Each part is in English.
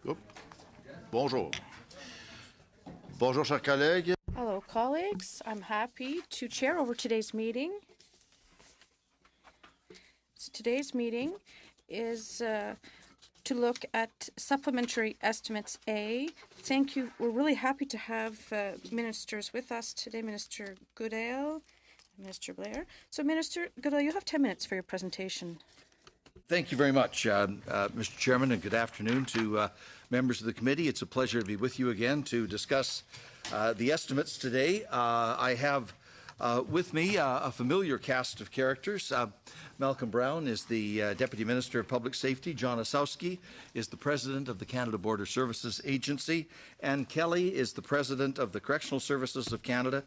Oop. Bonjour. Bonjour, chers collègues. Hello, colleagues. I'm happy to chair over today's meeting. So today's meeting is to look at Supplementary Estimates A. Thank you. We're really happy to have ministers with us today, Minister Goodale and Minister Blair. So, Minister Goodale, you have 10 minutes for your presentation. Thank you very much, Mr. Chairman, and good afternoon to members of the committee. It's a pleasure to be with you again to discuss the estimates today. I have with me a familiar cast of characters. Malcolm Brown is the Deputy Minister of Public Safety. John Osowski is the President of the Canada Border Services Agency. Ann Kelly is the President of the Correctional Services of Canada.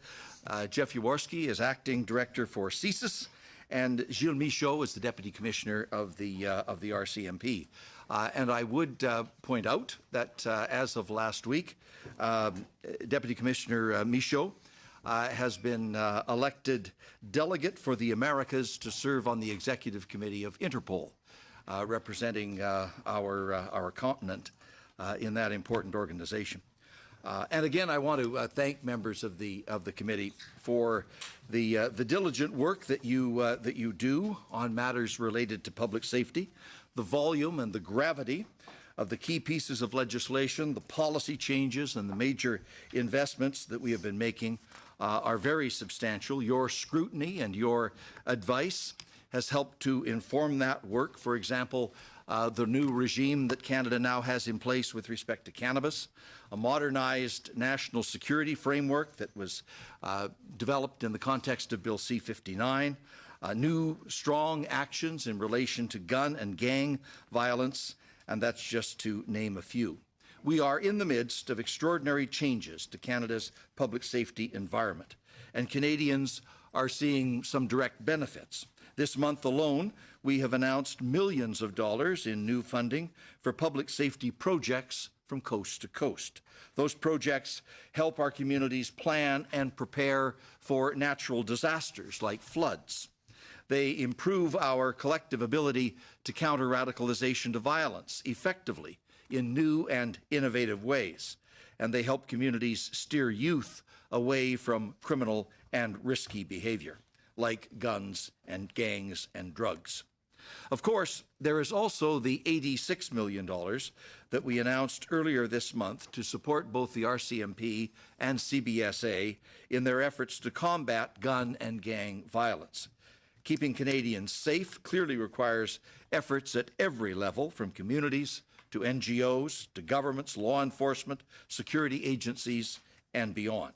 Jeff Jaworski is Acting Director for CSIS. And Gilles Michaud is the Deputy Commissioner of the RCMP. And I would point out that as of last week, Deputy Commissioner Michaud has been elected delegate for the Americas to serve on the Executive Committee of Interpol, representing our continent in that important organization. And again, I want to thank members of the committee for the diligent work that you do on matters related to public safety, the volume and the gravity of the key pieces of legislation, the policy changes and the major investments that we have been making are very substantial. Your scrutiny and your advice has helped to inform that work. For example, the new regime that Canada now has in place with respect to cannabis, a modernized national security framework that was developed in the context of Bill C-59, new strong actions in relation to gun and gang violence, and that's just to name a few. We are in the midst of extraordinary changes to Canada's public safety environment, and Canadians are seeing some direct benefits. This month alone, we have announced millions of dollars in new funding for public safety projects from coast to coast. Those projects help our communities plan and prepare for natural disasters like floods. They improve our collective ability to counter radicalization to violence effectively in new and innovative ways. And they help communities steer youth away from criminal and risky behavior, like guns and gangs and drugs. Of course, there is also the $86 million that we announced earlier this month to support both the RCMP and CBSA in their efforts to combat gun and gang violence. Keeping Canadians safe clearly requires efforts at every level, from communities to NGOs to governments, law enforcement, security agencies, and beyond.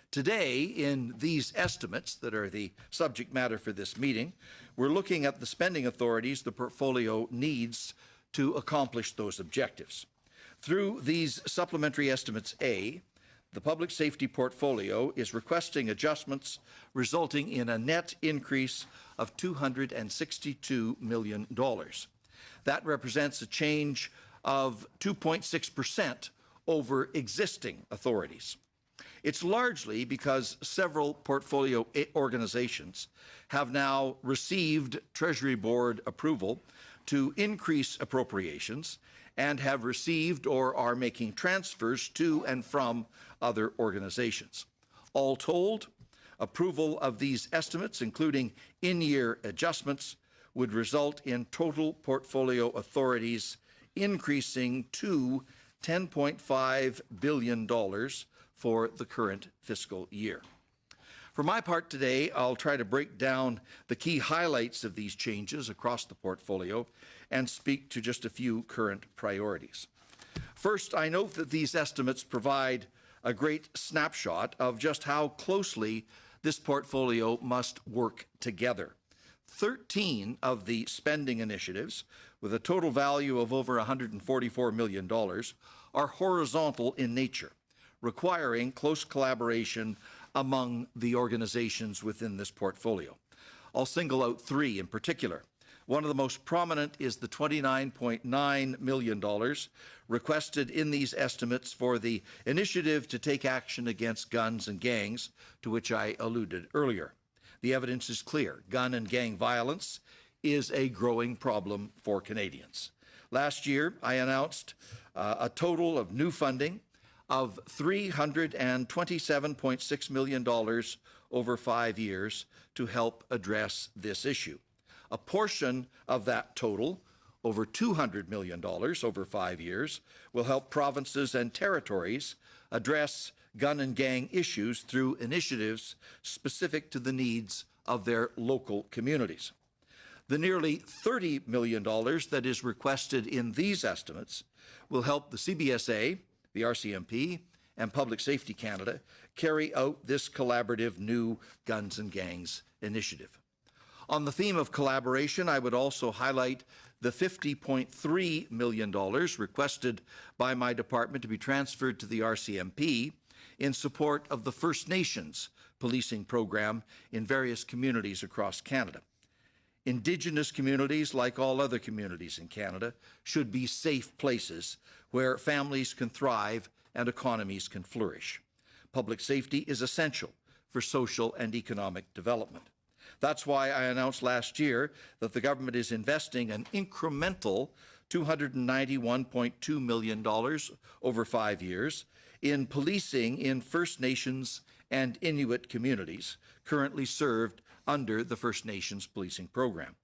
Today, in these estimates that are the subject matter for this meeting, we're looking at the spending authorities the portfolio needs to accomplish those objectives. Through these Supplementary Estimates A, the public safety portfolio is requesting adjustments resulting in a net increase of $262 million. That represents a change of 2.6% over existing authorities. It's largely because several portfolio organizations have now received Treasury Board approval to increase appropriations and have received or are making transfers to and from other organizations. All told, approval of these estimates, including in-year adjustments, would result in total portfolio authorities increasing to $10.5 billion for the current fiscal year. For my part today, I'll try to break down the key highlights of these changes across the portfolio and speak to just a few current priorities. First, I note that these estimates provide a great snapshot of just how closely this portfolio must work together. 13 of the spending initiatives, with a total value of over $144 million, are horizontal in nature, requiring close collaboration among the organizations within this portfolio. I'll single out three in particular. One of the most prominent is the $29.9 million requested in these estimates for the initiative to take action against guns and gangs, to which I alluded earlier. The evidence is clear. Gun and gang violence is a growing problem for Canadians. Last year, I announced a total of new funding of $327.6 million over 5 years to help address this issue. A portion of that total, over $200 million over 5 years, will help provinces and territories address gun and gang issues through initiatives specific to the needs of their local communities. The nearly $30 million that is requested in these estimates will help the CBSA, the RCMP, and Public Safety Canada carry out this collaborative new Guns and Gangs initiative. On the theme of collaboration, I would also highlight the $50.3 million requested by my department to be transferred to the RCMP in support of the First Nations policing program in various communities across Canada. Indigenous communities, like all other communities in Canada, should be safe places where families can thrive and economies can flourish. Public safety is essential for social and economic development. That's why I announced last year that the government is investing an incremental $291.2 million over 5 years in policing in First Nations and Inuit communities currently served under the First Nations policing program.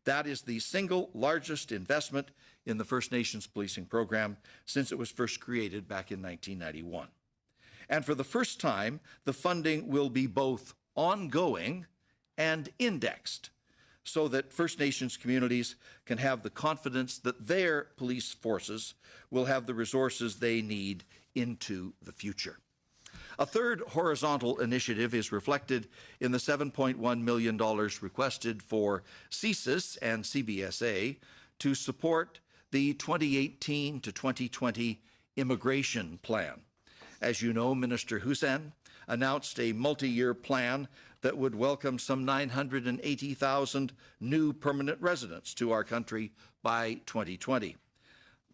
That is the single largest investment in the First Nations policing program since it was first created back in 1991. And for the first time, the funding will be both ongoing and indexed so that First Nations communities can have the confidence that their police forces will have the resources they need into the future. A third horizontal initiative is reflected in the $7.1 million requested for CSIS and CBSA to support the 2018 to 2020 immigration plan. As you know, Minister Hussen announced a multi-year plan that would welcome some 980,000 new permanent residents to our country by 2020.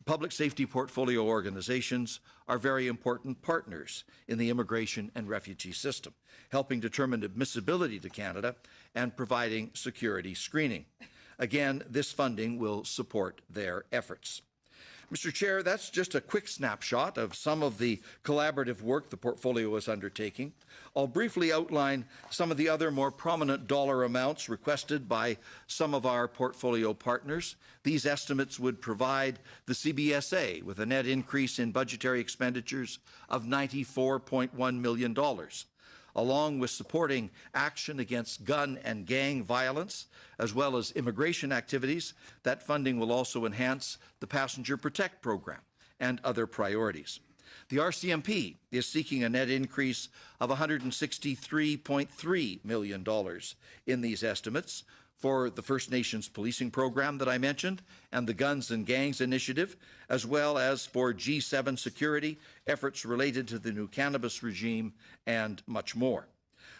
Public safety portfolio organizations are very important partners in the immigration and refugee system, helping determine admissibility to Canada and providing security screening. Again, this funding will support their efforts. Mr. Chair, that's just a quick snapshot of some of the collaborative work the portfolio is undertaking. I'll briefly outline some of the other more prominent dollar amounts requested by some of our portfolio partners. These estimates would provide the CBSA with a net increase in budgetary expenditures of $94.1 million. Along with supporting action against gun and gang violence, as well as immigration activities, that funding will also enhance the Passenger Protect program and other priorities. The RCMP is seeking a net increase of $163.3 million in these estimates for the First Nations policing program that I mentioned and the Guns and Gangs initiative, as well as for G7 security, efforts related to the new cannabis regime, and much more.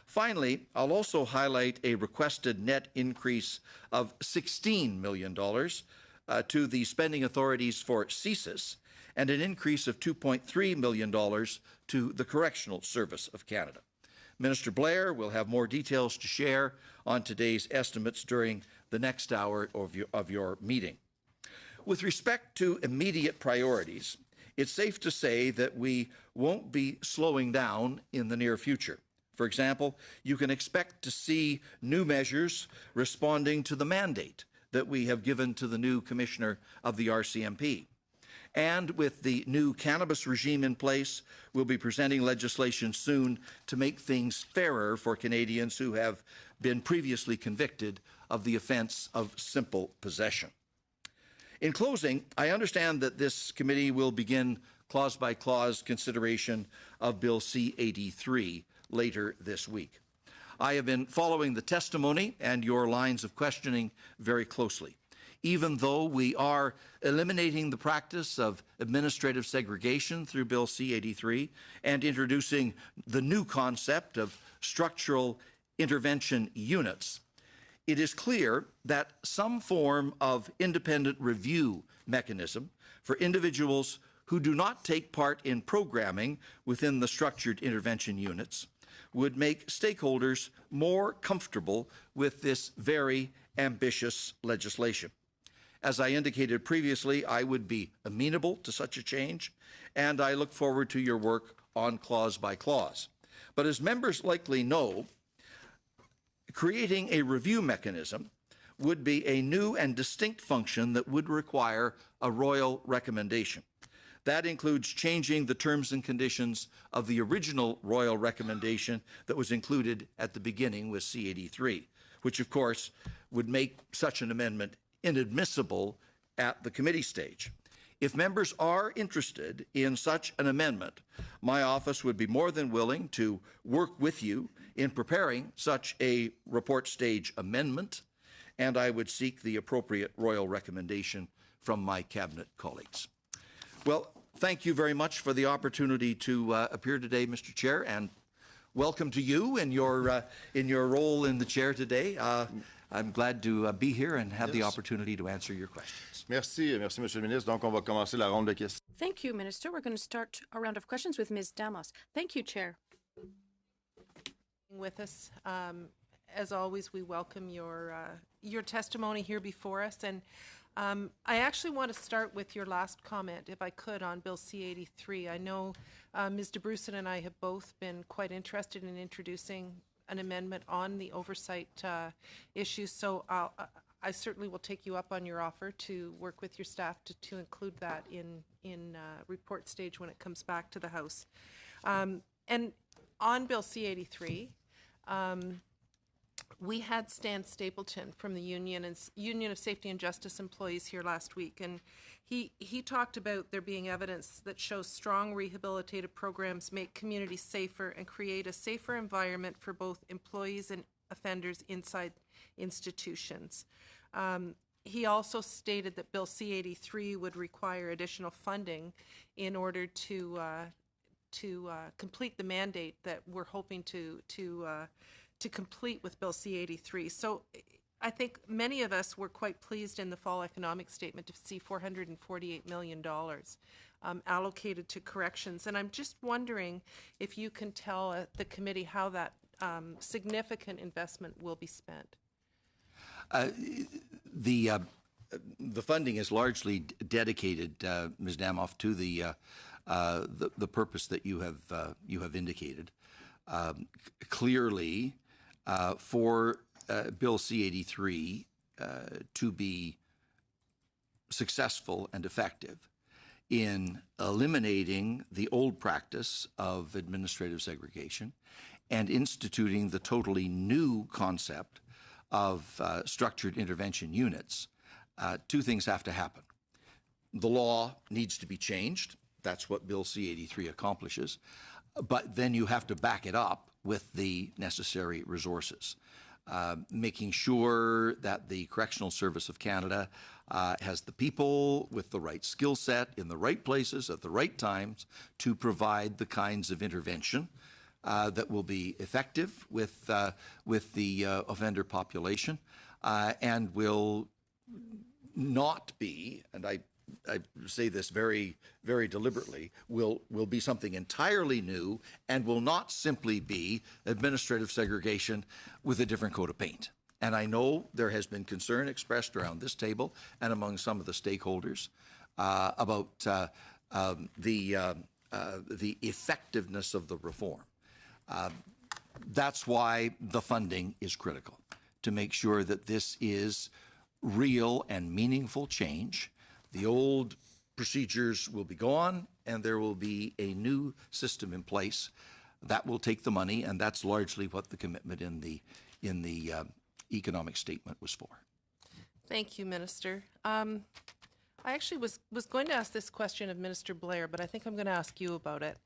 Finally, I'll also highlight a requested net increase of $16 million to the spending authorities for CSIS and an increase of $2.3 million to the Correctional Service of Canada. Minister Blair will have more details to share on today's estimates during the next hour of your meeting. With respect to immediate priorities, it's safe to say that we won't be slowing down in the near future. For example, you can expect to see new measures responding to the mandate that we have given to the new Commissioner of the RCMP. And with the new cannabis regime in place, we'll be presenting legislation soon to make things fairer for Canadians who have been previously convicted of the offence of simple possession. In closing, I understand that this committee will begin clause-by-clause consideration of Bill C-83 later this week. I have been following the testimony and your lines of questioning very closely. Even though we are eliminating the practice of administrative segregation through Bill C-83 and introducing the new concept of structural intervention units, it is clear that some form of independent review mechanism for individuals who do not take part in programming within the structured intervention units would make stakeholders more comfortable with this very ambitious legislation. As I indicated previously, I would be amenable to such a change, and I look forward to your work on clause by clause. But as members likely know, creating a review mechanism would be a new and distinct function that would require a royal recommendation. That includes changing the terms and conditions of the original royal recommendation that was included at the beginning with C-83, which of course would make such an amendment inadmissible at the committee stage. If members are interested in such an amendment, my office would be more than willing to work with you in preparing such a report stage amendment, and I would seek the appropriate royal recommendation from my cabinet colleagues. Well, thank you very much for the opportunity to appear today, Mr. Chair, and welcome to you in your role in the chair today. I'm glad to be here and have the opportunity to answer your questions. Merci, merci, Monsieur le ministre. Donc, on va commencer la ronde de questions. Thank you, Minister. We're going to start a round of questions with Ms. Damos. Thank you, Chair. With us, as always, we welcome your testimony here before us, and I actually want to start with your last comment, if I could, on Bill C-83. I know Ms. DeBrusen and I have both been quite interested in introducing an amendment on the oversight issue, so I certainly will take you up on your offer to work with your staff to include that in report stage when it comes back to the House. And on Bill C-83, we had Stan Stapleton from the Union of Safety and Justice Employees here last week, and he talked about there being evidence that shows strong rehabilitative programs make communities safer and create a safer environment for both employees and offenders inside institutions. He also stated that Bill C-83 would require additional funding in order to complete the mandate that we're hoping to complete with Bill C-83. So I think many of us were quite pleased in the fall economic statement to see $448 million allocated to corrections. And I'm just wondering if you can tell the committee how that significant investment will be spent. The funding is largely dedicated, Ms. Damoff, to the purpose that you have indicated. Clearly, for Bill C-83 to be successful and effective in eliminating the old practice of administrative segregation and instituting the totally new concept of structured intervention units, two things have to happen. The law needs to be changed. That's what Bill C-83 accomplishes. But then you have to back it up with the necessary resources. Making sure that the Correctional Service of Canada has the people with the right skill set in the right places at the right times to provide the kinds of intervention that will be effective with the offender population and will not be, and I say this very, very deliberately, will be something entirely new and will not simply be administrative segregation with a different coat of paint. And I know there has been concern expressed around this table and among some of the stakeholders about the effectiveness of the reform. That's why the funding is critical, to make sure that this is real and meaningful change. The old procedures will be gone, and there will be a new system in place. That will take the money, and that's largely what the commitment in the economic statement was for. Thank you, Minister. I actually was going to ask this question of Minister Blair, but I think I'm going to ask you about it.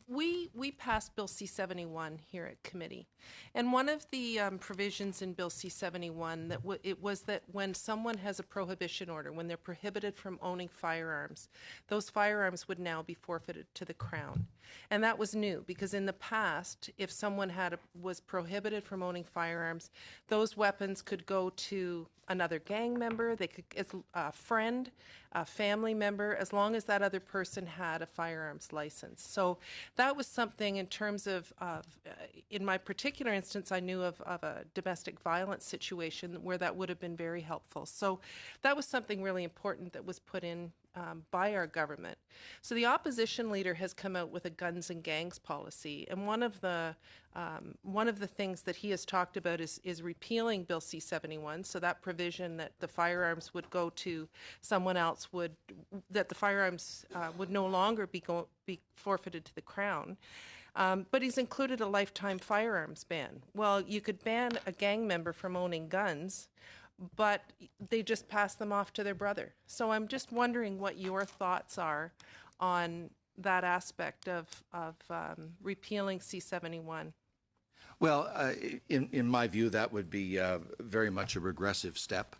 We passed Bill C-71 here at committee, and one of the provisions in Bill C-71 it was that when someone has a prohibition order, when they're prohibited from owning firearms, those firearms would now be forfeited to the Crown. And that was new, because in the past, if someone was prohibited from owning firearms, those weapons could go to another gang member, they could, as a friend, a family member, as long as that other person had a firearms license. So that was something in terms of in my particular instance, I knew of a domestic violence situation where that would have been very helpful. So that was something really important that was put in by our government. So the opposition leader has come out with a guns and gangs policy, and one of the things that he has talked about is repealing Bill C-71. So that provision that the firearms would go to someone else that the firearms would no longer be forfeited to the Crown. But he's included a lifetime firearms ban. Well, you could ban a gang member from owning guns, but they just pass them off to their brother. So I'm just wondering what your thoughts are on that aspect of repealing C-71. Well, in my view, that would be very much a regressive step.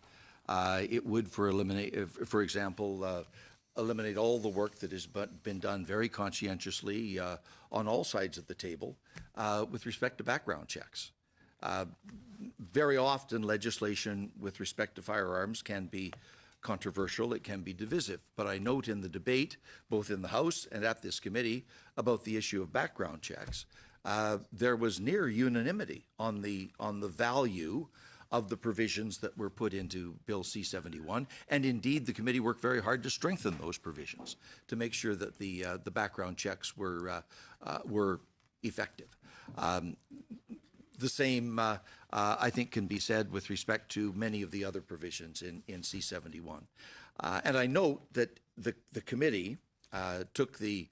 It would, for example, eliminate all the work that has been done very conscientiously on all sides of the table with respect to background checks. Very often, legislation with respect to firearms can be controversial, it can be divisive. But I note in the debate, both in the House and at this committee, about the issue of background checks, there was near unanimity on the value of the provisions that were put into Bill C-71, and indeed the committee worked very hard to strengthen those provisions to make sure that the background checks were effective. The same, I think, can be said with respect to many of the other provisions in C-71. And I note that the committee took the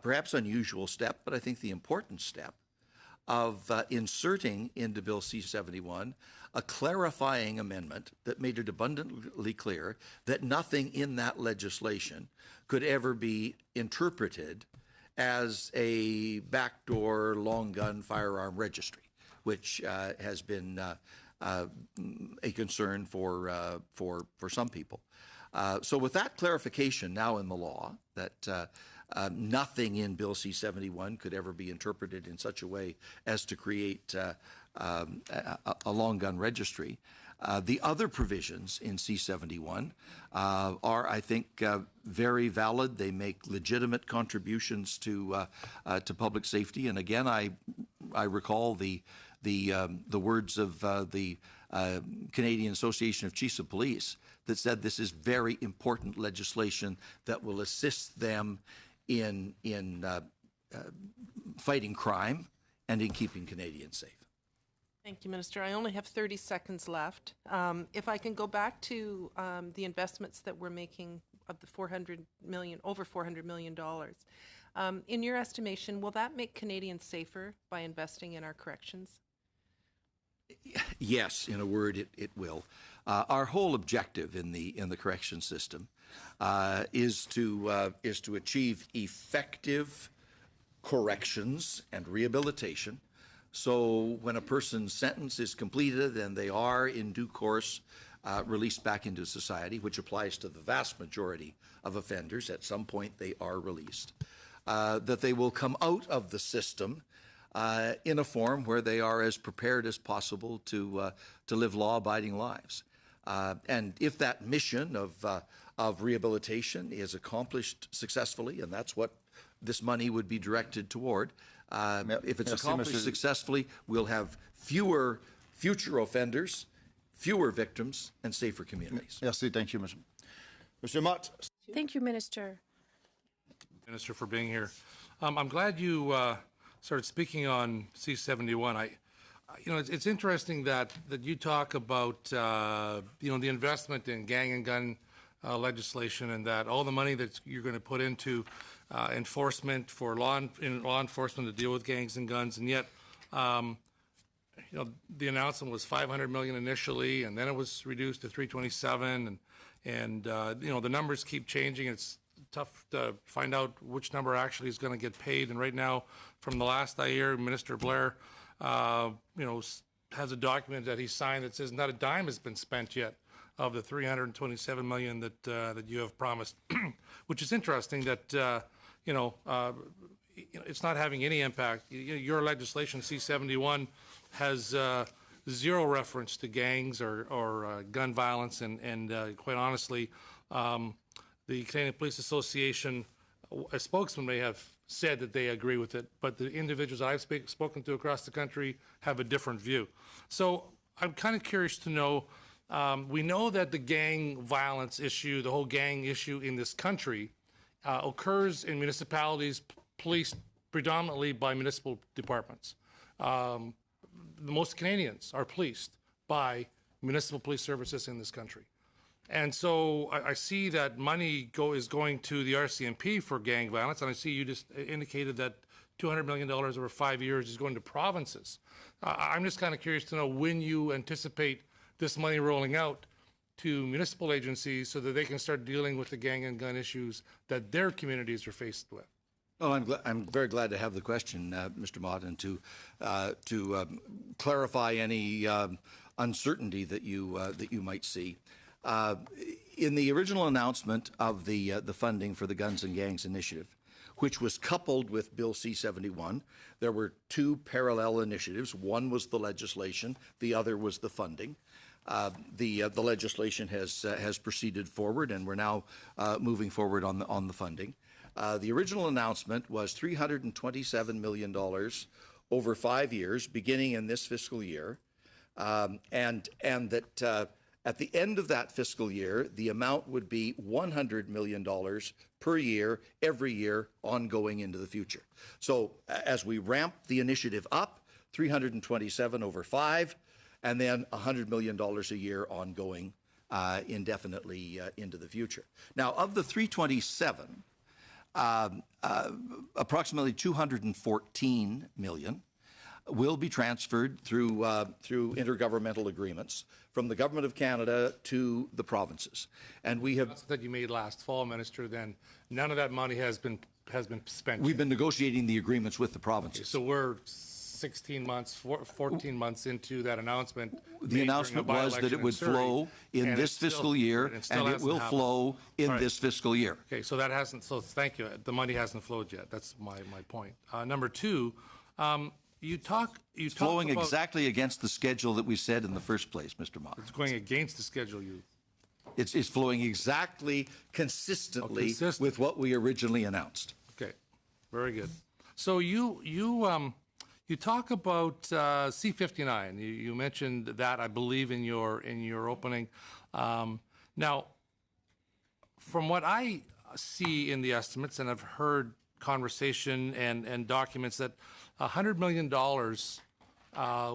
perhaps unusual step, but I think the important step, of inserting into Bill C-71 a clarifying amendment that made it abundantly clear that nothing in that legislation could ever be interpreted as a backdoor long gun firearm registry, which has been a concern for some people. So with that clarification now in the law that nothing in Bill C-71 could ever be interpreted in such a way as to create a long gun registry, the other provisions in C-71 are, I think, very valid. They make legitimate contributions to public safety. And again, I recall the words of the Canadian Association of Chiefs of Police that said this is very important legislation that will assist them in fighting crime and in keeping Canadians safe. Thank you, Minister. I only have 30 seconds left. If I can go back to the investments that we're making of the over $400 million. In your estimation, will that make Canadians safer by investing in our corrections? Yes, in a word, it will. Our whole objective in the correction system is to achieve effective corrections and rehabilitation. So when a person's sentence is completed and they are in due course released back into society, which applies to the vast majority of offenders, at some point they are released, that they will come out of the system in a form where they are as prepared as possible to live law-abiding lives. And if that mission of rehabilitation is accomplished successfully, and that's what this money would be directed toward, if it's accomplished successfully, we'll have fewer future offenders, fewer victims, and safer communities. Merci. Thank you, Mr. Mott. Thank you, Minister. Minister, for being here. I'm glad you started speaking on C-71. It's interesting that you talk about the investment in gang and gun legislation, and that all the money that you're going to put into enforcement for law enforcement to deal with gangs and guns, and yet the announcement was $500 million initially, and then it was reduced to $327, and the numbers keep changing. It's tough to find out which number actually is going to get paid. And right now, from the last I hear, Minister Blair, has a document that he signed that says not a dime has been spent yet of the $327 million that you have promised, which is interesting. That it's not having any impact. Your legislation C-71 has zero reference to gangs or gun violence, and quite honestly, the Canadian Police Association a spokesman may have said that they agree with it, but the individuals I've spoken to across the country have a different view. So I'm kind of curious to know, we know that the gang violence issue, the whole gang issue in this country occurs in municipalities policed predominantly by municipal departments. Most Canadians are policed by municipal police services in this country. And so I see that money is going to the RCMP for gang violence, and I see you just indicated that $200 million over 5 years is going to provinces. I'm just kind of curious to know when you anticipate this money rolling out to municipal agencies so that they can start dealing with the gang and gun issues that their communities are faced with. Oh, I'm very glad to have the question, Mr. Mott, and to clarify any uncertainty that you might see. In the original announcement of the funding for the Guns and Gangs Initiative, which was coupled with Bill C-71, there were two parallel initiatives. One was the legislation, the other was the funding. The legislation has proceeded forward, and we're now moving forward on the funding. The original announcement was $327 million over 5 years, beginning in this fiscal year, and that at the end of that fiscal year, the amount would be $100 million per year, every year, ongoing into the future. So as we ramp the initiative up, 327 over 5, and then $100 million a year ongoing indefinitely into the future. Now, of the 327, approximately 214 million will be transferred through intergovernmental agreements from the Government of Canada to the provinces. And we have... That you made last fall, Minister, then none of that money has been spent. We've been negotiating the agreements with the provinces. Okay, so we're 16 months, 14 months into that announcement. The announcement was that it would flow in this fiscal year, and it will flow in this fiscal year. Okay, so that hasn't, so thank you. The money hasn't flowed yet. That's my point. Number two, you talk flowing about, exactly against the schedule that we said in the first place, Mr. Mott. It's going against the schedule It's flowing exactly consistently with what we originally announced. Okay, very good. So you talk about C-59. You mentioned that, I believe, in your opening. Now, from what I see in the estimates, and I've heard conversation and documents, that $100 million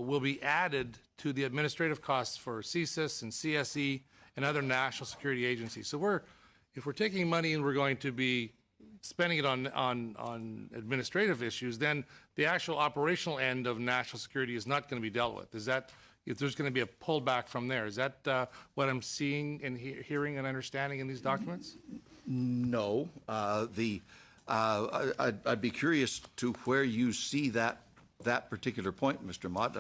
will be added to the administrative costs for CSIS and CSE and other national security agencies. So if we're taking money and we're going to be spending it on administrative issues, then the actual operational end of national security is not going to be dealt with. Is that, if there's going to be a pullback from there, is that what I'm seeing and hearing and understanding in these documents? No. I'd be curious to where you see that particular point, Mr. Mott.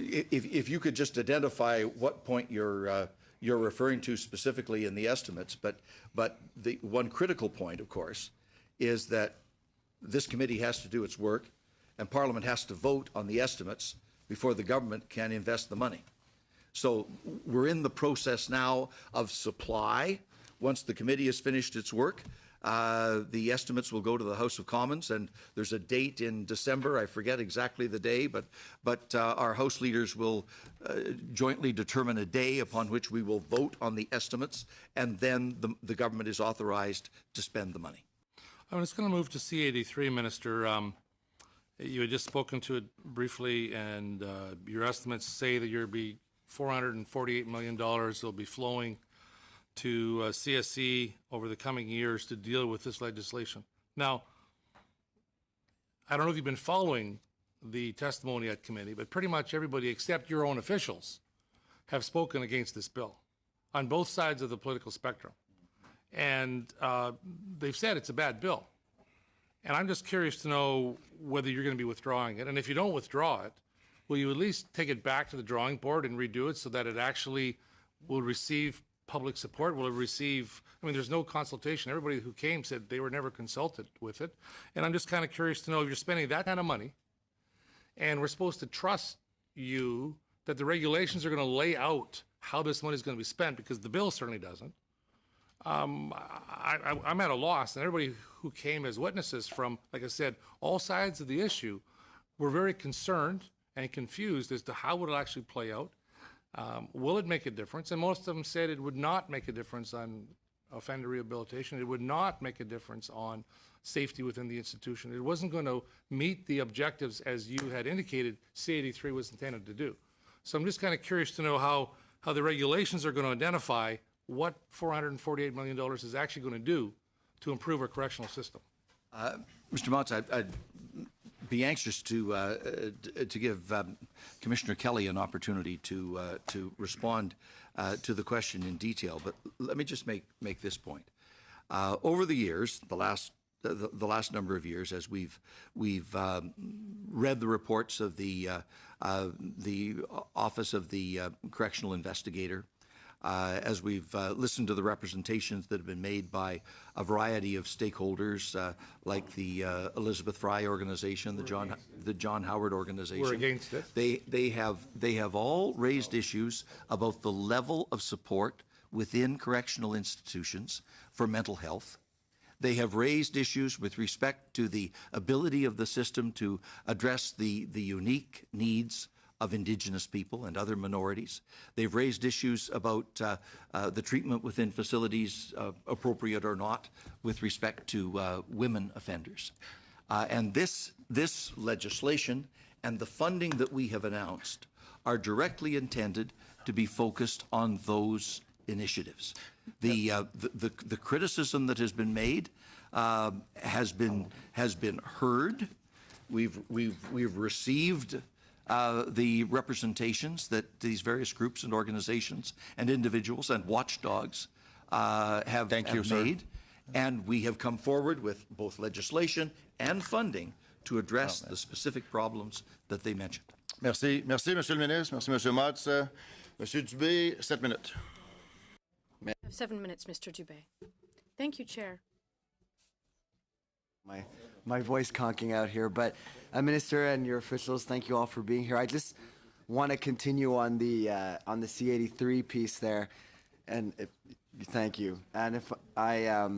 If you could just identify what point you're referring to specifically in the estimates, but the one critical point, of course, is that this committee has to do its work, and Parliament has to vote on the estimates before the government can invest the money. So we're in the process now of supply. Once the committee has finished its work, the estimates will go to the House of Commons, and there's a date in December. I forget exactly the day, but our House leaders will jointly determine a day upon which we will vote on the estimates, and then the government is authorized to spend the money. I'm just going to move to C-83, Minister. You had just spoken to it briefly, and your estimates say that you'll be $448 million will be flowing to CSE over the coming years to deal with this legislation. Now, I don't know if you've been following the testimony at committee, but pretty much everybody except your own officials have spoken against this bill on both sides of the political spectrum. And they've said it's a bad bill. And I'm just curious to know whether you're going to be withdrawing it. And if you don't withdraw it, will you at least take it back to the drawing board and redo it so that it actually will receive public support? Will it receive, I mean, there's no consultation. Everybody who came said they were never consulted with it. And I'm just kind of curious to know, if you're spending that kind of money and we're supposed to trust you that the regulations are going to lay out how this money is going to be spent, because the bill certainly doesn't. I'm at a loss, and everybody who came as witnesses from, like I said, all sides of the issue were very concerned and confused as to how would it actually play out. Will it make a difference? And most of them said it would not make a difference on offender rehabilitation. It would not make a difference on safety within the institution. It wasn't going to meet the objectives as you had indicated C-83 was intended to do. So I'm just kind of curious to know how the regulations are going to identify what $448 million is actually going to do to improve our correctional system. Mr. Motz, I'd be anxious to give Commissioner Kelly an opportunity to respond to the question in detail. But let me just make this point. Over the years, the last number of years, as we've read the reports of the Office of the Correctional Investigator, as we've listened to the representations that have been made by a variety of stakeholders, like the Elizabeth Fry organization, the John Howard organization. We're against it. They have all raised issues about the level of support within correctional institutions for mental health. They have raised issues with respect to the ability of the system to address the unique needs of Indigenous people and other minorities. They've raised issues about the treatment within facilities, appropriate or not, with respect to women offenders. And this legislation and the funding that we have announced are directly intended to be focused on those initiatives. The criticism that has been made has been heard. We've received the representations that these various groups and organizations and individuals and watchdogs have made, and we have come forward with both legislation and funding to address the specific problems that they mentioned. Merci, Monsieur le Ministre. Merci, Monsieur Motz. Monsieur Dubé, 7 minutes. You have 7 minutes, Mr. Dubé. Thank you, Chair. My voice conking out here, but Minister and your officials, thank you all for being here. I just want to continue on the C-83 piece there, and thank you. And if I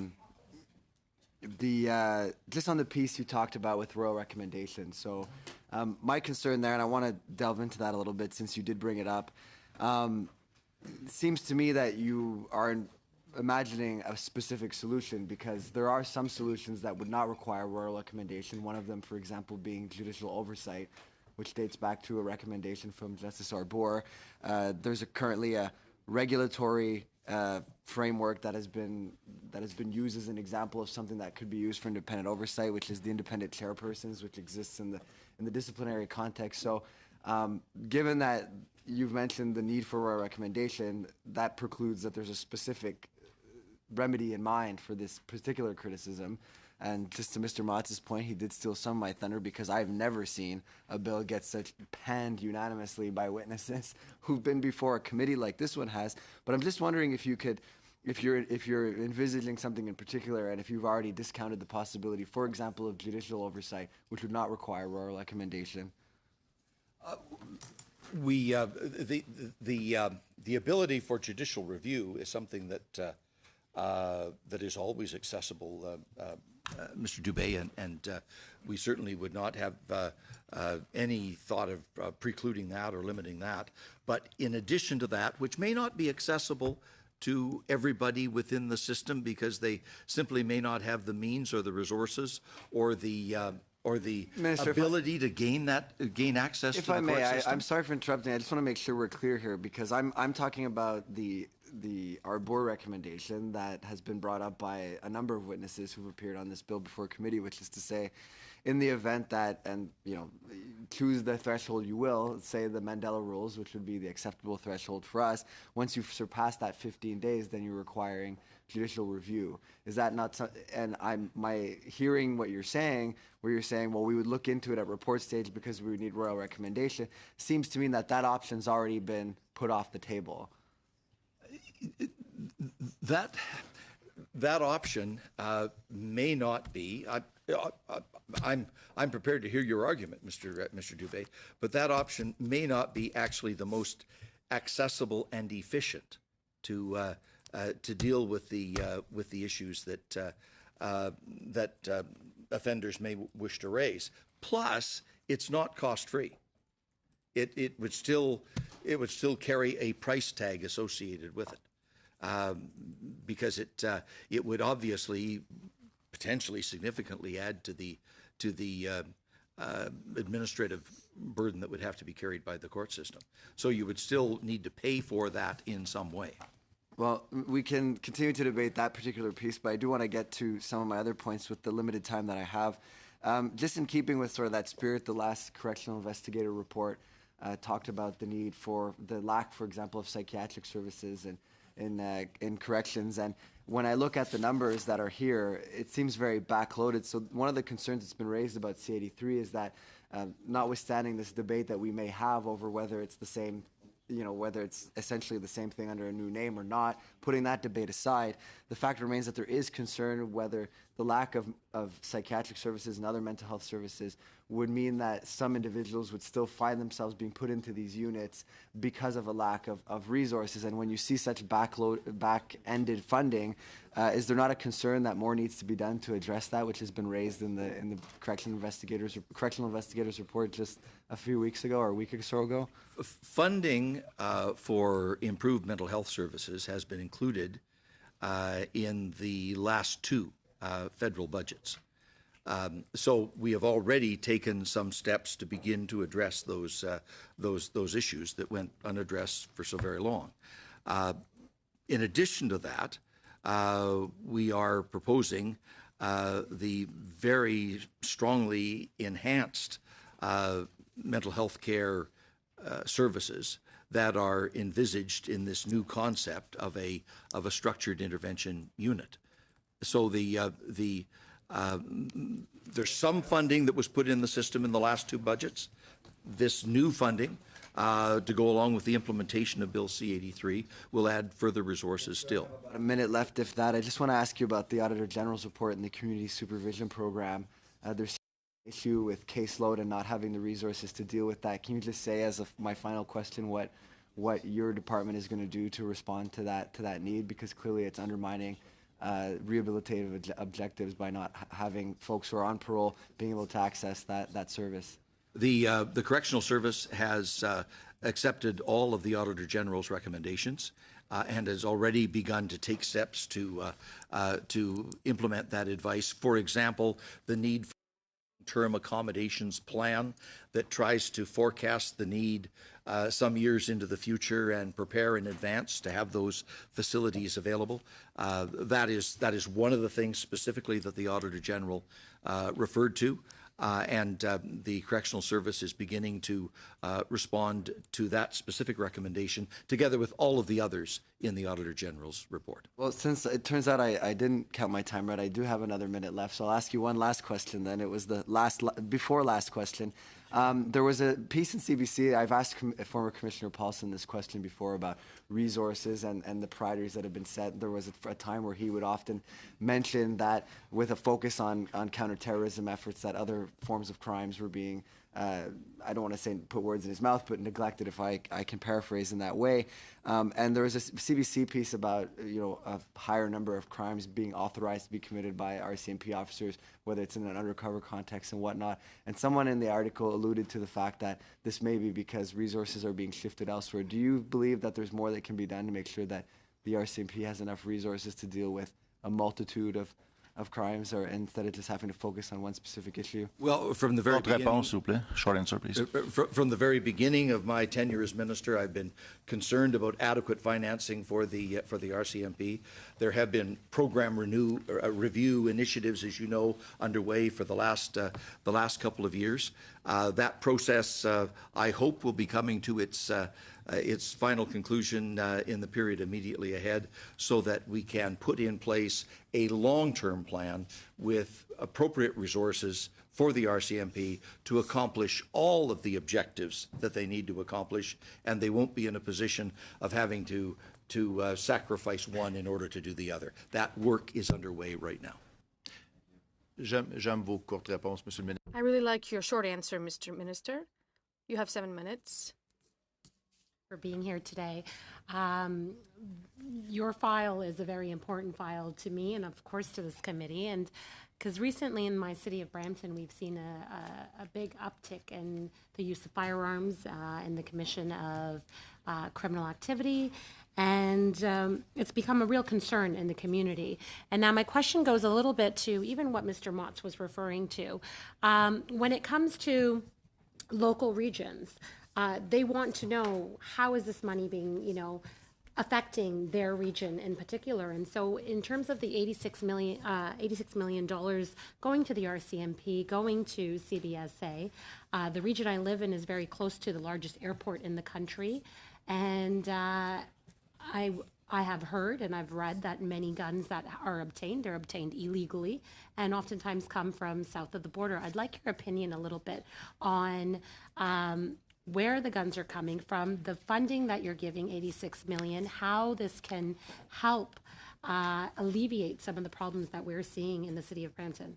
just on the piece you talked about with royal recommendations. So my concern there, and I want to delve into that a little bit since you did bring it up. It seems to me that you are imagining a specific solution, because there are some solutions that would not require royal recommendation. One of them, for example, being judicial oversight, which dates back to a recommendation from Justice Arbour. There's currently a regulatory framework that has been used as an example of something that could be used for independent oversight, which is the independent chairpersons, which exists in the disciplinary context. So, given that you've mentioned the need for royal recommendation, that precludes that there's a specific remedy in mind for this particular criticism. And just to Mr. Motz's point, he did steal some of my thunder, because I've never seen a bill get such panned unanimously by witnesses who've been before a committee like this one has. But I'm just wondering if you could, if you're envisaging something in particular, and if you've already discounted the possibility, for example, of judicial oversight, which would not require royal recommendation. The ability for judicial review is something that is always accessible, Mr. Dubé, and we certainly would not have any thought of precluding that or limiting that. But in addition to that, which may not be accessible to everybody within the system, because they simply may not have the means or the resources or the Minister, ability to gain access to the court system. If I may, I'm sorry for interrupting. I just want to make sure we're clear here, because I'm talking about the Arbour recommendation that has been brought up by a number of witnesses who've appeared on this bill before committee, which is to say, in the event that, and choose the threshold you will, say the Mandela rules, which would be the acceptable threshold for us, once you've surpassed that 15 days, then you're requiring judicial review. Is that not and my hearing what you're saying, where you're saying, well, we would look into it at report stage because we would need royal recommendation, seems to me that option's already been put off the table. That option may not be. I'm prepared to hear your argument, Mr. Dubé, but that option may not be actually the most accessible and efficient to deal with the issues that offenders may wish to raise. Plus, it's not cost-free. It would still carry a price tag associated with it, because it would obviously potentially significantly add to the administrative burden that would have to be carried by the court system. So you would still need to pay for that in some way. Well, we can continue to debate that particular piece, but I do want to get to some of my other points with the limited time that I have. Just in keeping with sort of that spirit, the last correctional investigator report talked about the need for the lack, for example, of psychiatric services in corrections. And when I look at the numbers that are here, it seems very backloaded. So one of the concerns that's been raised about C83 is that, notwithstanding this debate that we may have over whether it's the same, whether it's essentially the same thing under a new name or not, putting that debate aside, the fact remains that there is concern whether the lack of psychiatric services and other mental health services would mean that some individuals would still find themselves being put into these units because of a lack of resources. And when you see such back-ended funding, is there not a concern that more needs to be done to address that, which has been raised in the correctional investigators report just a few weeks ago or a week or so ago? Funding for improved mental health services has been included in the last two federal budgets. So we have already taken some steps to begin to address those issues that went unaddressed for so very long. In addition to that, we are proposing the very strongly enhanced mental health care services that are envisaged in this new concept of a structured intervention unit. So there's some funding that was put in the system in the last two budgets. This new funding to go along with the implementation of Bill C-83 will add further resources still. About a minute left, if that. I just want to ask you about the Auditor General's report and the Community Supervision Program. There's an issue with caseload and not having the resources to deal with that. Can you just say, as my final question, what your department is going to do to respond to that need? Because clearly it's undermining rehabilitative objectives by not having folks who are on parole being able to access that service. The Correctional Service has accepted all of the Auditor General's recommendations and has already begun to take steps to implement that advice. For example, the need for a term accommodations plan that tries to forecast the need some years into the future and prepare in advance to have those facilities available. That is one of the things specifically that the Auditor General referred to. And the Correctional Service is beginning to respond to that specific recommendation together with all of the others in the Auditor General's report. Well, since it turns out I didn't count my time right, I do have another minute left, so I'll ask you one last question then. It was the before last question. There was a piece in CBC, I've asked former Commissioner Paulson this question before about resources and the priorities that have been set. There was a time where he would often mention that with a focus on counterterrorism efforts, that other forms of crimes were being, I don't want to say put words in his mouth, but neglected, if I can paraphrase in that way. And there was a CBC piece about a higher number of crimes being authorized to be committed by RCMP officers, whether it's in an undercover context and whatnot. And someone in the article alluded to the fact that this may be because resources are being shifted elsewhere. Do you believe that there's more that can be done to make sure that the RCMP has enough resources to deal with a multitude of crimes, or instead of just having to focus on one specific issue? Well, from the very beginning, réponse, s'il vous plaît. Short answer, please. From the very beginning of my tenure as minister, I've been concerned about adequate financing for the RCMP. There have been program review initiatives, as you know, underway for the last couple of years. That process, I hope, will be coming to its final conclusion in the period immediately ahead, so that we can put in place a long-term plan with appropriate resources for the RCMP to accomplish all of the objectives that they need to accomplish, and they won't be in a position of having to sacrifice one in order to do the other. That work is underway right now. J'aime vos courtes réponses, Monsieur le ministre. I really like your short answer, Mr. Minister. You have 7 minutes. For being here today. Your file is a very important file to me and of course to this committee, and because recently in my city of Brampton we've seen a big uptick in the use of firearms and the commission of criminal activity, and it's become a real concern in the community. And now my question goes a little bit to even what Mr. Motz was referring to. When it comes to local regions, they want to know how is this money being, affecting their region in particular. And so in terms of the $86 million going to the RCMP, going to CBSA, the region I live in is very close to the largest airport in the country. And I have heard and I've read that many guns that are obtained, they're obtained illegally and oftentimes come from south of the border. I'd like your opinion a little bit on where the guns are coming from, the funding that you're giving, $86 million, how this can help alleviate some of the problems that we're seeing in the city of Brampton.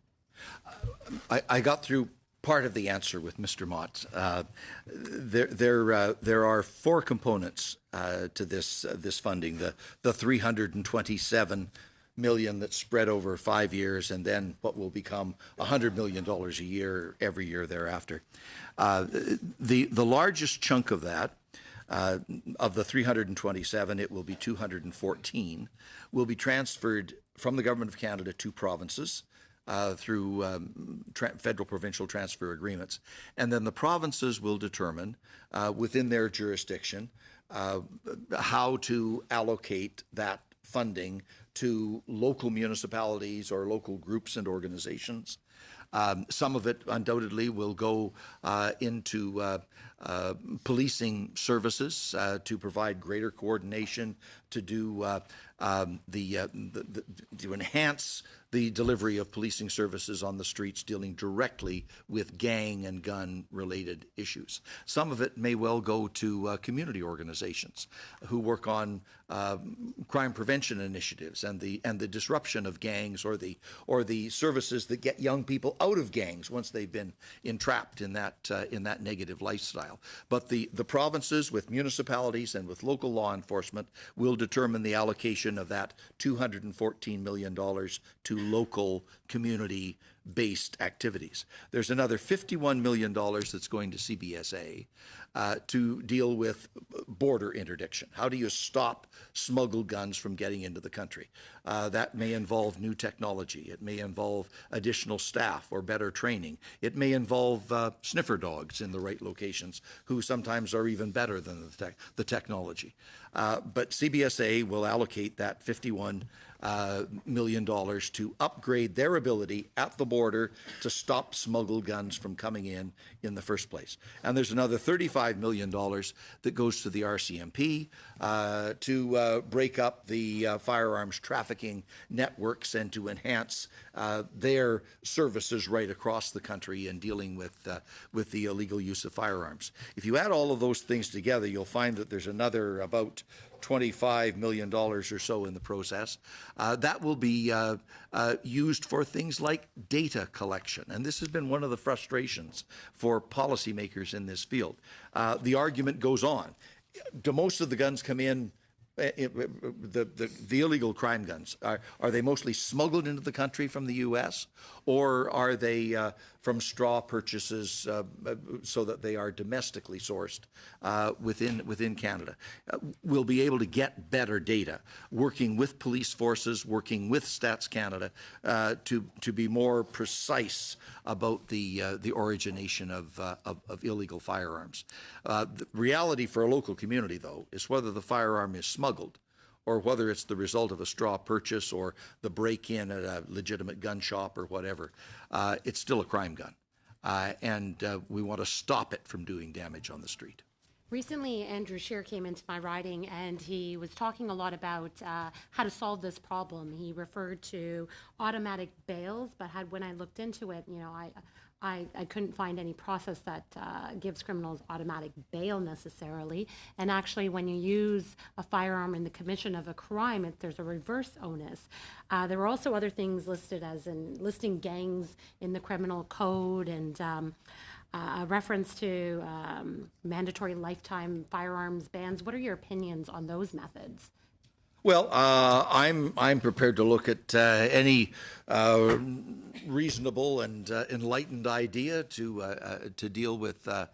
I got through part of the answer with Mr. Mott. There are 4 components to this funding: the $327 million that's spread over 5 years, and then what will become $100 million a year every year thereafter. The largest chunk of that, of the 327, it will be 214, will be transferred from the Government of Canada to provinces through federal provincial transfer agreements. And then the provinces will determine within their jurisdiction how to allocate that funding to local municipalities or local groups and organizations. Some of it undoubtedly will go into policing services to provide greater coordination, to do to enhance the delivery of policing services on the streets dealing directly with gang and gun related issues. Some of it may well go to community organizations who work on crime prevention initiatives and the disruption of gangs, or the services that get young people out of gangs once they've been entrapped in that negative lifestyle. But the provinces with municipalities and with local law enforcement will determine the allocation of that $214 million to local community-based activities. There's another $51 million that's going to CBSA to deal with border interdiction. How do you stop smuggled guns from getting into the country? That may involve new technology. It may involve additional staff or better training. It may involve sniffer dogs in the right locations, who sometimes are even better than the technology. But CBSA will allocate that $51 million to upgrade their ability at the border to stop smuggled guns from coming in the first place. And there's another $35 million that goes to the RCMP to break up the firearms trafficking networks and to enhance their services right across the country in dealing with the illegal use of firearms. If you add all of those things together, you'll find that there's another about $25 million or so in the process. That will be used for things like data collection. And this has been one of the frustrations for policymakers in this field. The argument goes on. Do most of the guns come in, the illegal crime guns, are they mostly smuggled into the country from the U.S., or are they from straw purchases so that they are domestically sourced within Canada? We'll be able to get better data, working with police forces, working with Stats Canada to be more precise about the origination of illegal firearms. The reality for a local community, though, is whether the firearm is smuggled or whether it's the result of a straw purchase or the break-in at a legitimate gun shop or whatever, it's still a crime gun. And we want to stop it from doing damage on the street. Recently, Andrew Scheer came into my riding and he was talking a lot about how to solve this problem. He referred to automatic bails, but when I looked into it, I couldn't find any process that gives criminals automatic bail necessarily. And actually, when you use a firearm in the commission of a crime, there's a reverse onus. There were also other things listed as in listing gangs in the criminal code and a reference to mandatory lifetime firearms bans. What are your opinions on those methods? Well, I'm prepared to look at any reasonable and enlightened idea to deal with the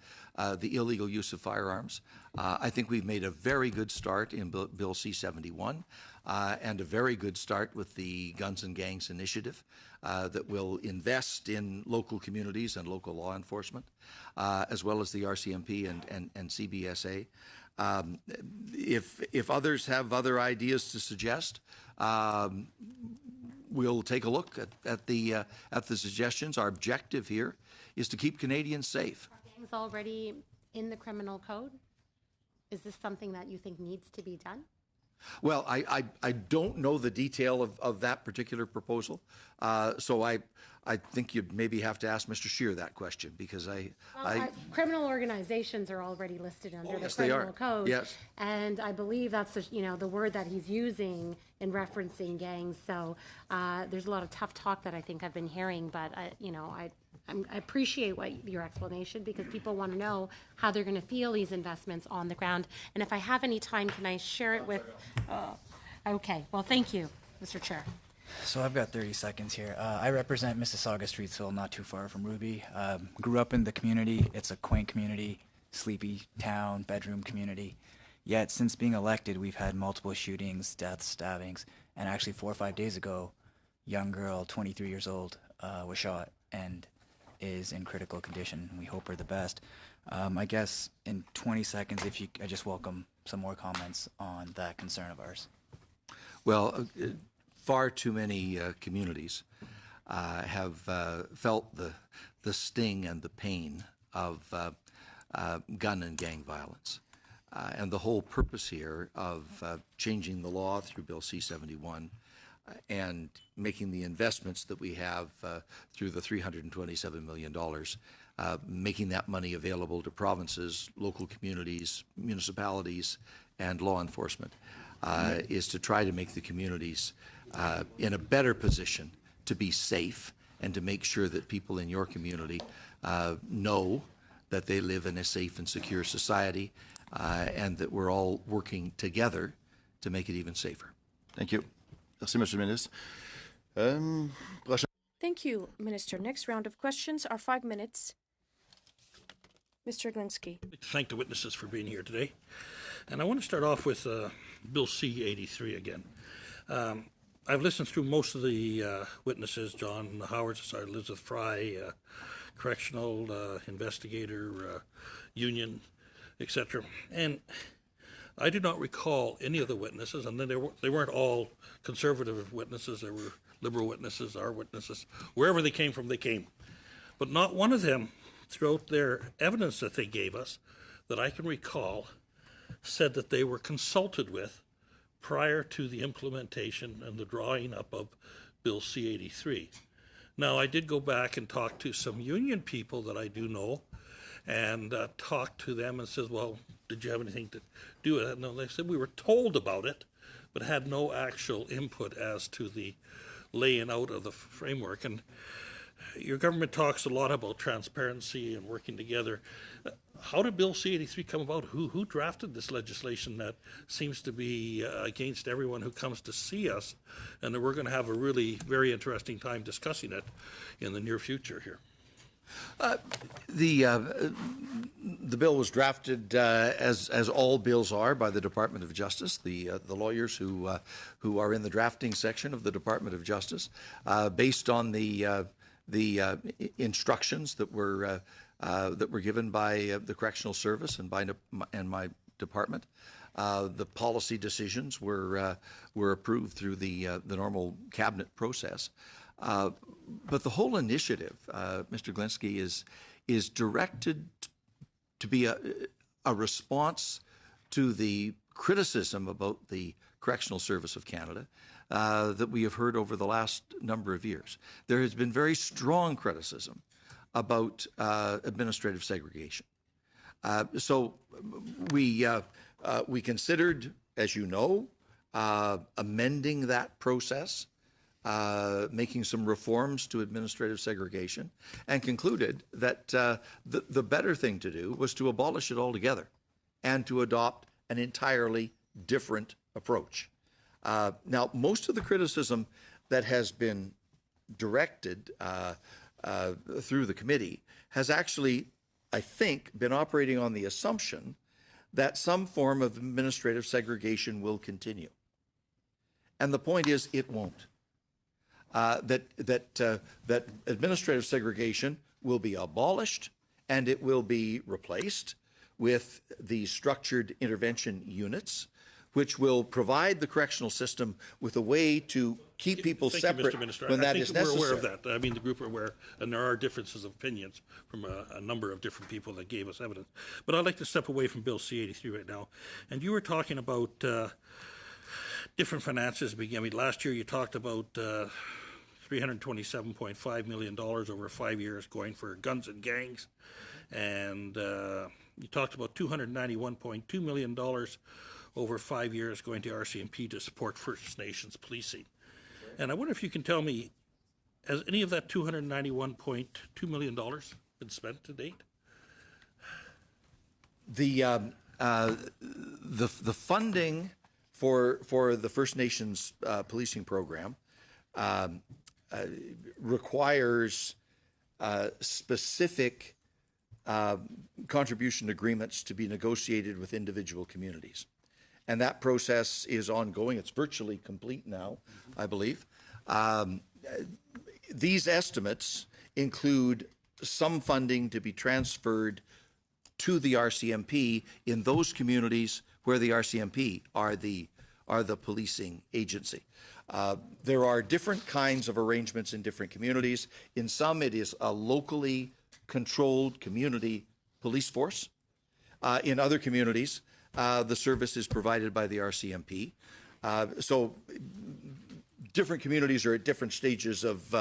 illegal use of firearms. I think we've made a very good start in Bill C-71 and a very good start with the Guns and Gangs Initiative that will invest in local communities and local law enforcement, as well as the RCMP and CBSA. If others have other ideas to suggest, we'll take a look at the suggestions. Our objective here is to keep Canadians safe. Are gangs already in the criminal code? Is this something that you think needs to be done? Well, I don't know the detail of that particular proposal, so I think you'd maybe have to ask Mr. Scheer that question because criminal organizations are already listed under the yes, they criminal are. code. Yes. And I believe that's the word that he's using in referencing gangs. So there's a lot of tough talk that I think I've been hearing, but I appreciate your explanation because people want to know how they're going to feel these investments on the ground. And if I have any time, can I share it with? Okay. Well, thank you, Mr. Chair. So I've got 30 seconds here. I represent Mississauga, Streetsville, not too far from Ruby. Grew up in the community. It's a quaint community, sleepy town, bedroom community. Yet since being elected, we've had multiple shootings, deaths, stabbings, and actually 4 or 5 days ago, young girl, 23 years old, was shot and is in critical condition. We hope her the best. I guess in 20 seconds, I just welcome some more comments on that concern of ours. Well, far too many communities have felt the sting and the pain of gun and gang violence. And the whole purpose here of changing the law through Bill C-71 and making the investments that we have through the $327 million, making that money available to provinces, local communities, municipalities, and law enforcement, is to try to make the communities in a better position to be safe and to make sure that people in your community know that they live in a safe and secure society and that we're all working together to make it even safer. Thank you. Merci, Monsieur le Ministre. Prochain. Thank you, Minister. Next round of questions are 5 minutes. Mr. Glinsky. I'd like to thank the witnesses for being here today. And I want to start off with Bill C-83 again. I've listened through most of the witnesses, John Howard, Elizabeth Fry, correctional investigator, union, etc. And I do not recall any of the witnesses, and then they weren't all conservative witnesses. They were liberal witnesses, our witnesses. Wherever they came from, they came. But not one of them, throughout their evidence that they gave us, that I can recall, said that they were consulted with prior to the implementation and the drawing up of Bill C-83. Now, I did go back and talk to some union people that I do know and talked to them and said, well, did you have anything to do with it? No, they said we were told about it, but had no actual input as to the laying out of the framework. And your government talks a lot about transparency and working together. How did Bill C-83 come about? Who drafted this legislation that seems to be against everyone who comes to see us? And we're going to have a really very interesting time discussing it in the near future here. The bill was drafted, as all bills are, by the Department of Justice, the lawyers who are in the drafting section of the Department of Justice, based on the instructions that were given by the Correctional Service and by my department. The policy decisions were approved through the normal cabinet process. But the whole initiative, Mr. Glinsky, is directed to be a response to the criticism about the Correctional Service of Canada that we have heard over the last number of years. There has been very strong criticism about administrative segregation. So we considered, as you know, amending that process, making some reforms to administrative segregation, and concluded that the better thing to do was to abolish it altogether and to adopt an entirely different approach. Now, most of the criticism that has been directed through the committee has actually, I think, been operating on the assumption that some form of administrative segregation will continue. And the point is, it won't. That administrative segregation will be abolished, and it will be replaced with the structured intervention units, which will provide the correctional system with a way to keep people Thank separate you, Mr. Minister. when I that think is we're necessary. aware of that. I mean, the group are aware, and there are differences of opinions from a number of different people that gave us evidence. But I'd like to step away from Bill C-83 right now. And you were talking about different finances. I mean, last year you talked about $327.5 million over 5 years going for guns and gangs. And you talked about $291.2 million over 5 years going to RCMP to support First Nations policing. And I wonder if you can tell me, has any of that $291.2 million been spent to date? The funding for the First Nations policing program requires specific contribution agreements to be negotiated with individual communities. And that process is ongoing. It's virtually complete now, I believe. These estimates include some funding to be transferred to the RCMP in those communities where the RCMP are the policing agency. There are different kinds of arrangements in different communities. In some, it is a locally controlled community police force. In other communities, the service is provided by the RCMP. So different communities are at different stages of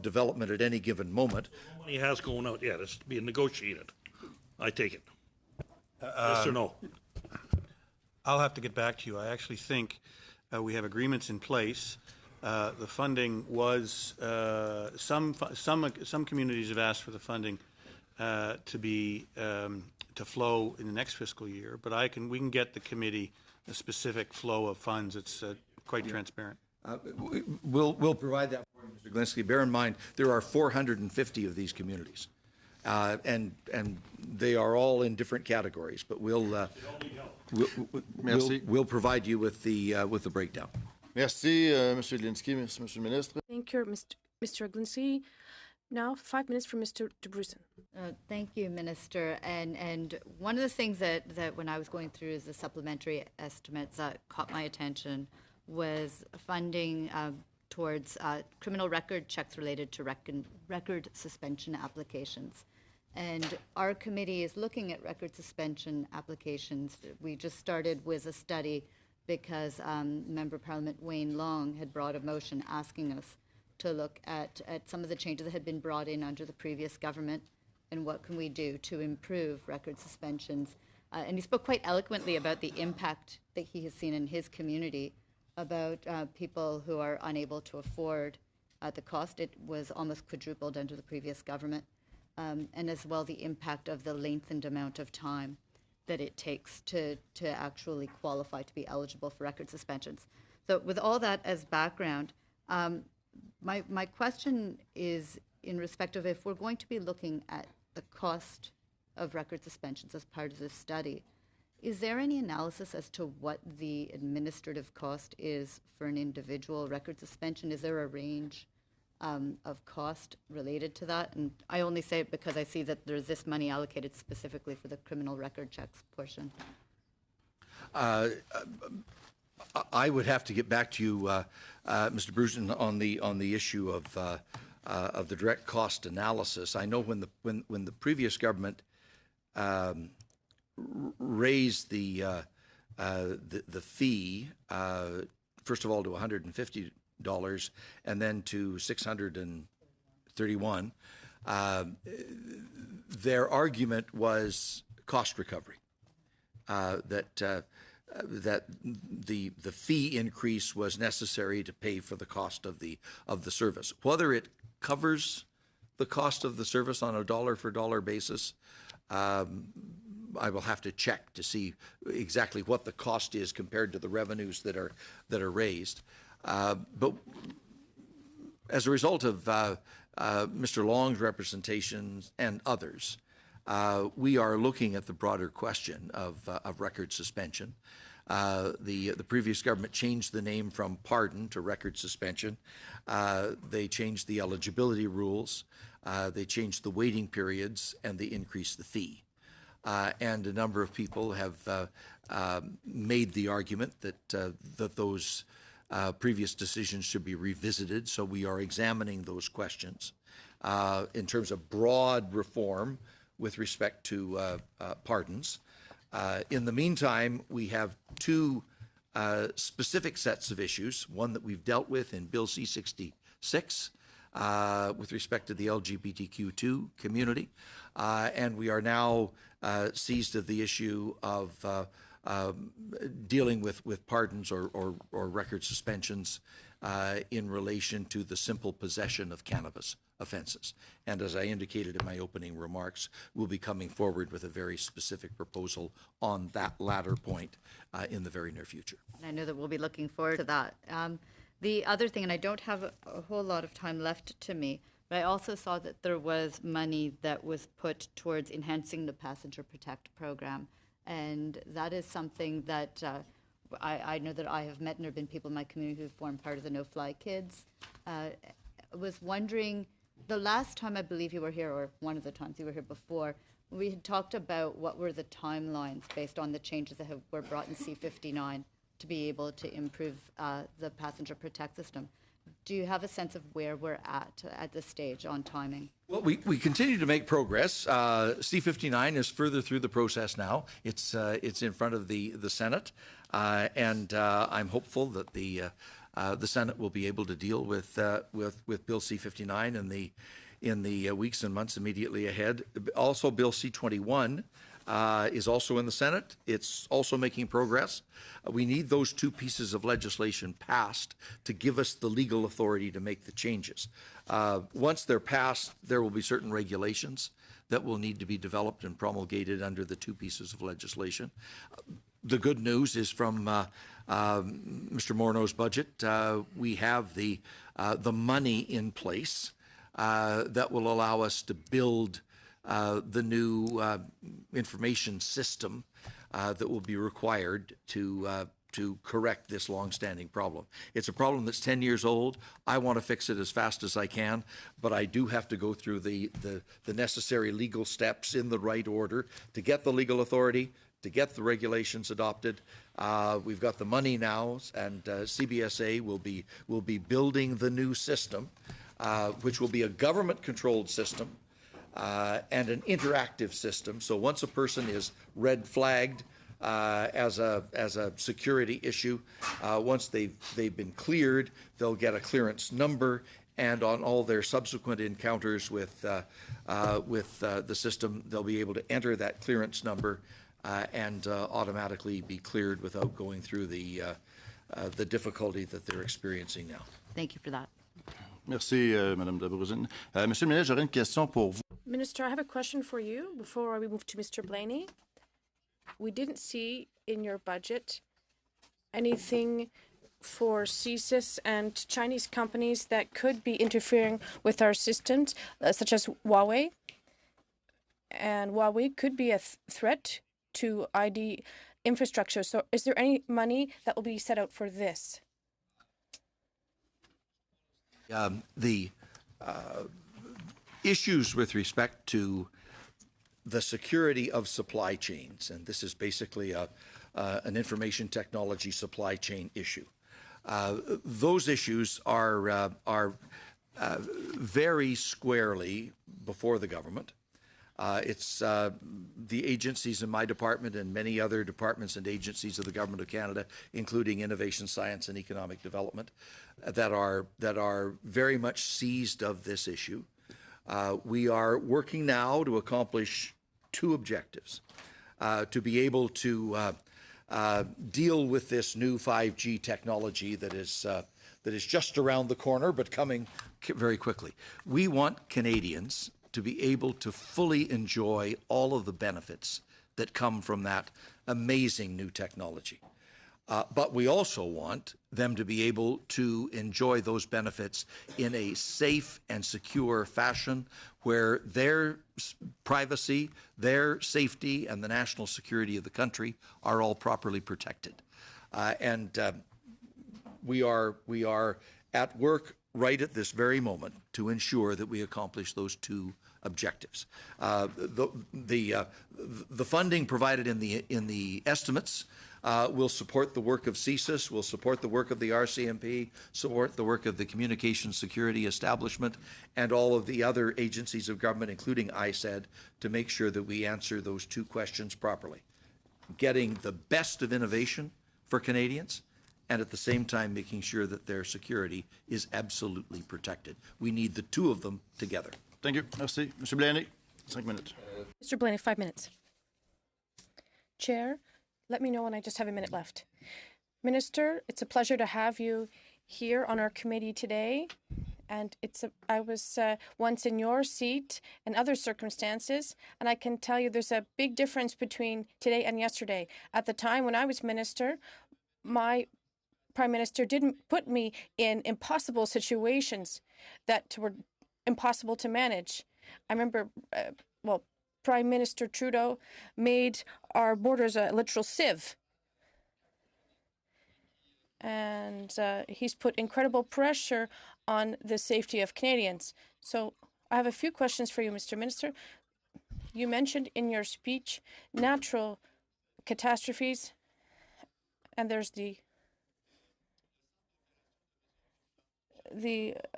development at any given moment. Money has gone out yet. It's being negotiated. I take it. Yes or no? I'll have to get back to you. I actually think we have agreements in place. The funding was some communities have asked for the funding to flow in the next fiscal year, but we can get the committee a specific flow of funds. It's quite transparent. We'll provide that for you, Mr. Glinsky. Bear in mind, there are 450 of these communities, and they are all in different categories. But we'll provide you with the breakdown. Merci, Monsieur Glinsky. Merci, Monsieur le Ministre. Thank you, Mr. Glinsky. Now, 5 minutes for Mr. de Brussen. Thank you, Minister. And one of the things that when I was going through the supplementary estimates that caught my attention was funding towards criminal record checks related to record suspension applications. And our committee is looking at record suspension applications. We just started with a study because Member of Parliament Wayne Long had brought a motion asking us to look at some of the changes that had been brought in under the previous government and what can we do to improve record suspensions. And he spoke quite eloquently about the impact that he has seen in his community about people who are unable to afford the cost. It was almost quadrupled under the previous government. And as well the impact of the lengthened amount of time that it takes to actually qualify to be eligible for record suspensions. So with all that as background, my question is in respect of if we're going to be looking at the cost of record suspensions as part of this study, is there any analysis as to what the administrative cost is for an individual record suspension? Is there a range of cost related to that? And I only say it because I see that there's this money allocated specifically for the criminal record checks portion. I would have to get back to you, Mr. Brusen, on the issue of the direct cost analysis. I know when the previous government raised the fee, first of all to $150 and then to $631. Their argument was cost recovery, that the fee increase was necessary to pay for the cost of the service. Whether it covers the cost of the service on a dollar for dollar basis, I will have to check to see exactly what the cost is compared to the revenues that are raised. But as a result of Mr. Long's representations and others, we are looking at the broader question of record suspension. The previous government changed the name from pardon to record suspension. They changed the eligibility rules. They changed the waiting periods, and they increased the fee. And a number of people have made the argument that those previous decisions should be revisited. So we are examining those questions in terms of broad reform with respect to pardons. In the meantime, we have two specific sets of issues, one that we've dealt with in Bill C-66 with respect to the LGBTQ2 community, and we are now seized of the issue of dealing with pardons or record suspensions in relation to the simple possession of cannabis offenses. And as I indicated in my opening remarks, we'll be coming forward with a very specific proposal on that latter point in the very near future. And I know that we'll be looking forward to that. The other thing, and I don't have a whole lot of time left to me, but I also saw that there was money that was put towards enhancing the Passenger Protect program. And that is something that I know that I have met, and there have been people in my community who form part of the No Fly Kids. I was wondering, the last time I believe you were here, or one of the times you were here before, we had talked about what were the timelines based on the changes that were brought in C-59 to be able to improve the Passenger Protect system. Do you have a sense of where we're at this stage on timing? Well, we continue to make progress. C-59 is further through the process now. It's in front of the Senate, and I'm hopeful that the Senate will be able to deal with Bill C-59 in the weeks and months immediately ahead. Also, Bill C-21 is also in the Senate. It's also making progress. We need those two pieces of legislation passed to give us the legal authority to make the changes. Once they're passed, there will be certain regulations that will need to be developed and promulgated under the two pieces of legislation. The good news is from Mr. Morneau's budget, we have the money in place that will allow us to build the new information system that will be required to correct this long-standing problem. It's a problem that's 10 years old. I want to fix it as fast as I can, but I do have to go through the necessary legal steps in the right order to get the legal authority, to get the regulations adopted. We've got the money now, and CBSA will be building the new system, which will be a government-controlled system and an interactive system. So once a person is red flagged as a security issue, once they've been cleared, they'll get a clearance number, and on all their subsequent encounters with the system, they'll be able to enter that clearance number and automatically be cleared without going through the difficulty that they're experiencing now. Thank you for that. Merci, Madame Dabruzin. Monsieur le ministre, j'aurais une question pour vous. Minister, I have a question for you before we move to Mr. Blaney. We didn't see in your budget anything for CSIS and Chinese companies that could be interfering with our systems, such as Huawei. And Huawei could be a threat to ID infrastructure. So is there any money that will be set out for this? The issues with respect to the security of supply chains, and this is basically an information technology supply chain issue. Those issues are very squarely before the government. It's the agencies in my department and many other departments and agencies of the Government of Canada, including Innovation, Science and Economic Development, that are very much seized of this issue. We are working now to accomplish two objectives. To be able to deal with this new 5G technology that is just around the corner, but coming very quickly. We want Canadians to be able to fully enjoy all of the benefits that come from that amazing new technology. But we also want them to be able to enjoy those benefits in a safe and secure fashion where their privacy, their safety, and the national security of the country are all properly protected. We are at work right at this very moment to ensure that we accomplish those two objectives. The funding provided in the estimates will support the work of CSIS, will support the work of the RCMP, support the work of the Communications Security Establishment, and all of the other agencies of government, including ISED, to make sure that we answer those two questions properly. Getting the best of innovation for Canadians, and at the same time making sure that their security is absolutely protected. We need the two of them together. Thank you. Merci. Monsieur Blaney, 5 minutes. Mr. Blaney, 5 minutes. Chair, let me know when I just have a minute left. Minister, it's a pleasure to have you here on our committee today. And I was once in your seat in other circumstances, and I can tell you there's a big difference between today and yesterday. At the time when I was minister, my Prime Minister didn't put me in impossible situations that were impossible to manage. I remember, Prime Minister Trudeau made our borders a literal sieve. And he's put incredible pressure on the safety of Canadians. So I have a few questions for you, Mr. Minister. You mentioned in your speech natural catastrophes, and there's the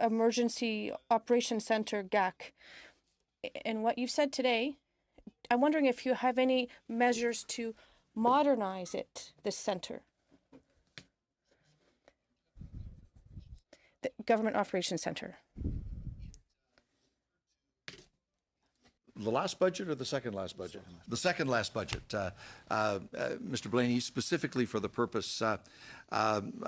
Emergency Operations Center, GAC. And what you've said today, I'm wondering if you have any measures to modernize this center. The Government Operations Center. The last budget or the second last budget? The second last budget, Mr. Blaney, specifically for the purpose, I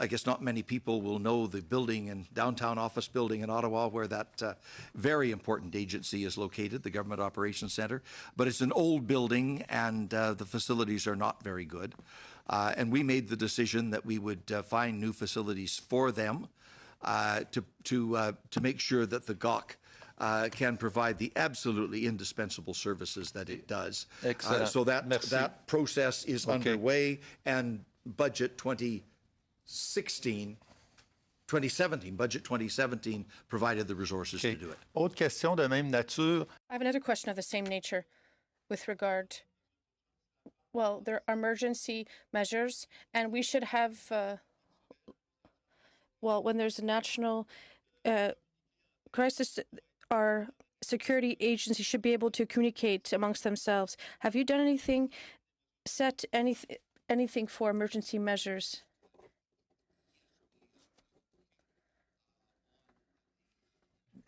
guess not many people will know the building and downtown office building in Ottawa where that very important agency is located, the Government Operations Center. But it's an old building and the facilities are not very good. And we made the decision that we would find new facilities for them to make sure that the GOC can provide the absolutely indispensable services that it does. Excellent. So that Merci. that process is underway, and budget 2017, budget 2017 provided the resources to do it. Autre question de même nature. I have another question of the same nature with regard, there are emergency measures, and we should have, when there's a national crisis, our security agencies should be able to communicate amongst themselves. Have you done anything, anything for emergency measures?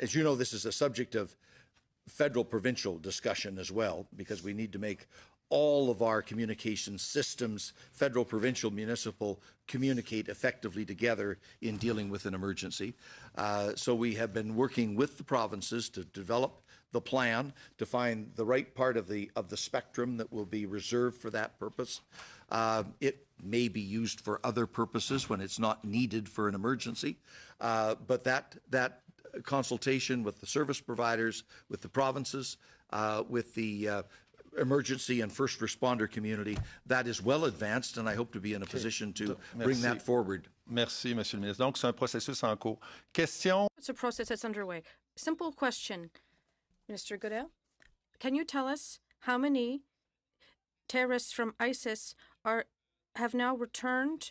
As you know, this is a subject of federal-provincial discussion as well, because we need to make all of our communication systems, federal, provincial, municipal, communicate effectively together in dealing with an emergency. So we have been working with the provinces to develop the plan to find the right part of the spectrum that will be reserved for that purpose. It may be used for other purposes when it's not needed for an emergency, but that consultation with the service providers, with the provinces, with the emergency and first responder community, that is well advanced, and I hope to be in a position to bring that forward. Merci, Monsieur le Ministre. Donc, c'est un processus en cours. Question. It's a process that's underway. Simple question, Minister Goodell. Can you tell us how many terrorists from ISIS have now returned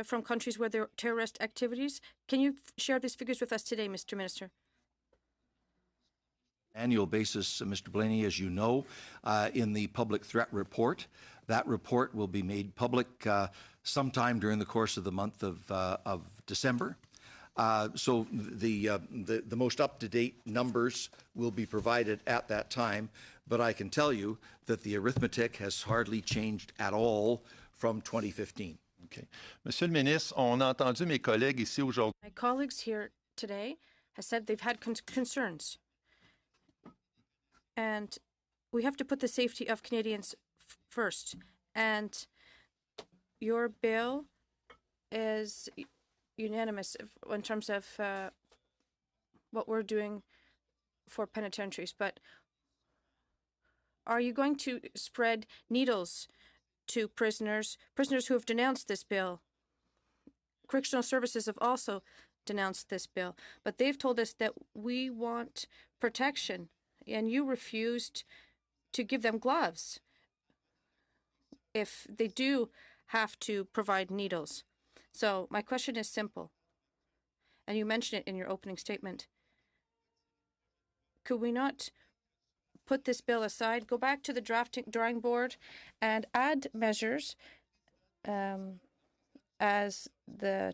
from countries where there are terrorist activities? Can you share these figures with us today, Mr. Minister? Annual basis, Mr. Blaney, as you know, in the public threat report. That report will be made public sometime during the course of the month of December. So the most up-to-date numbers will be provided at that time, but I can tell you that the arithmetic has hardly changed at all from 2015. OK. Monsieur le ministre, on a entendu mes collègues ici aujourd'hui. My colleagues here today have said they've had concerns. And we have to put the safety of Canadians first. And your bill is unanimous in terms of what we're doing for penitentiaries. But are you going to spread needles to prisoners who have denounced this bill? Correctional services have also denounced this bill, but they've told us that we want protection, and you refused to give them gloves if they do have to provide needles. So my question is simple, and you mentioned it in your opening statement. Could we not put this bill aside, go back to the drawing board, and add measures as the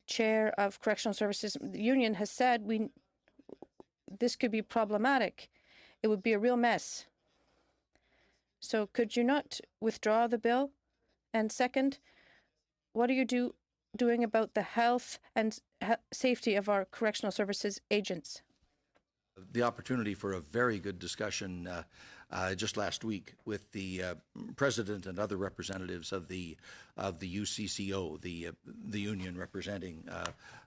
chair of Correctional Services Union has said this could be problematic. It would be a real mess. So could you not withdraw the bill? And second, what are you doing about the health and safety of our correctional services agents? The opportunity for a very good discussion just last week with the president and other representatives of the UCCO, the union representing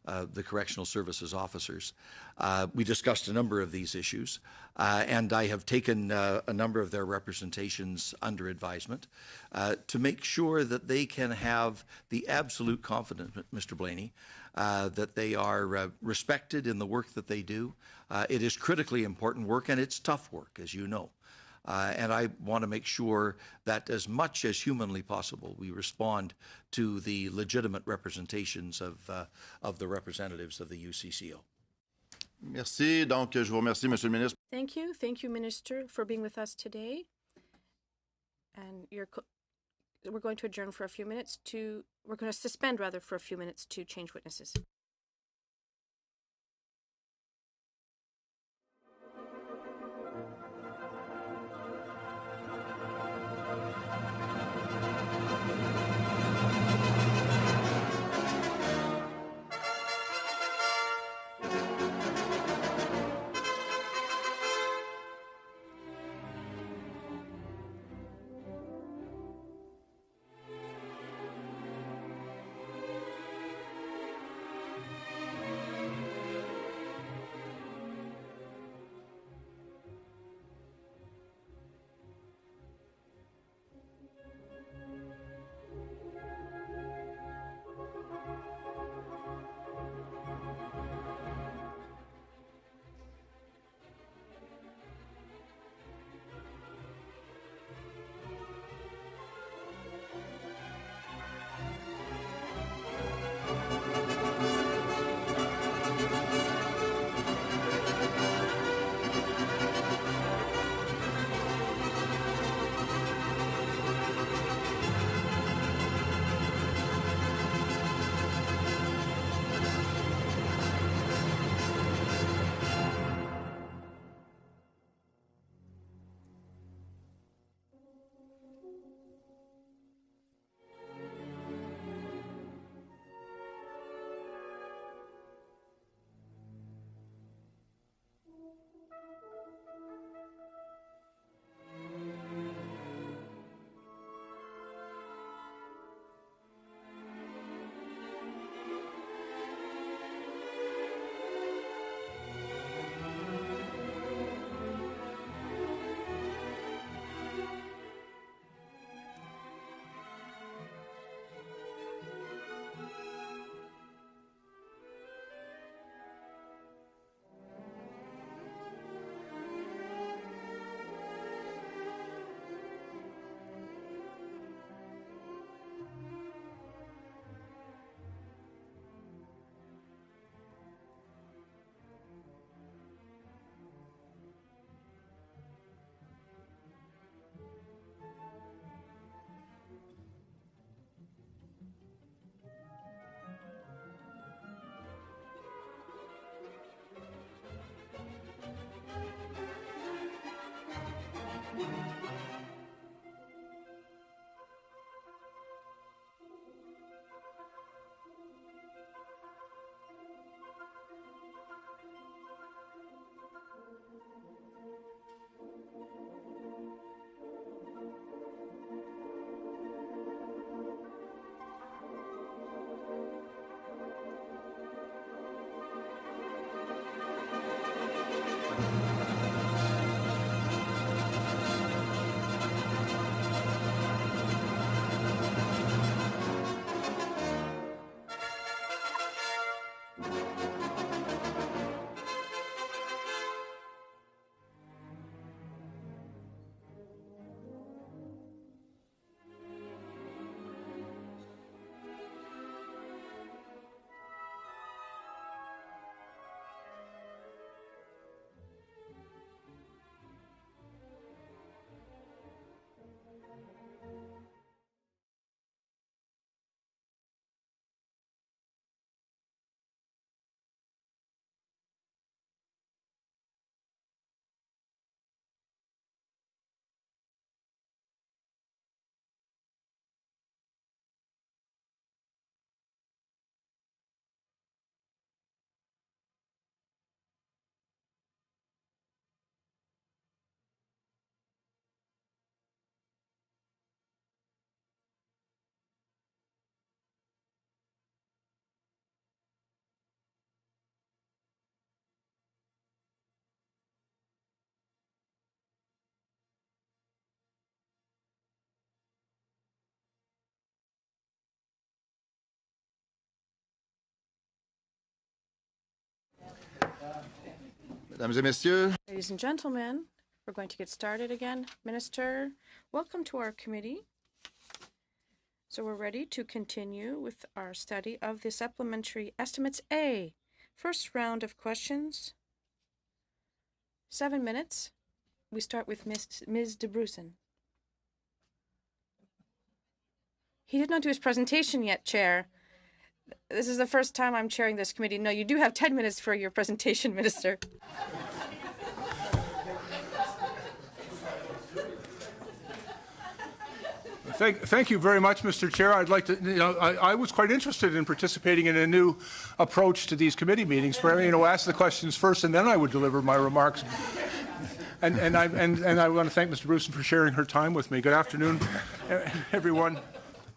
the correctional services officers. We discussed a number of these issues, and I have taken a number of their representations under advisement to make sure that they can have the absolute confidence, Mr. Blaney, that they are respected in the work that they do. It is critically important work, and it's tough work, as you know. And I want to make sure that as much as humanly possible, we respond to the legitimate representations of the representatives of the UCCO. Merci. Donc, je vous remercie, Monsieur le ministre. Thank you. Thank you, Minister, for being with us today. And we're going to adjourn for a few minutes we're going to suspend rather for a few minutes to change witnesses. Mesdames et messieurs, Ladies and gentlemen, we're going to get started again. Minister, welcome to our committee. So we're ready to continue with our study of the Supplementary Estimates A. First round of questions. 7 minutes. We start with Ms. De Brusen. He did not do his presentation yet, Chair. This is the first time I'm chairing this committee. No, you do have 10 minutes for your presentation, Minister. Thank you very much, Mr. Chair. I'd like to, I was quite interested in participating in a new approach to these committee meetings, where, ask the questions first and then I would deliver my remarks. And I want to thank Mr. Brusen for sharing her time with me. Good afternoon, everyone.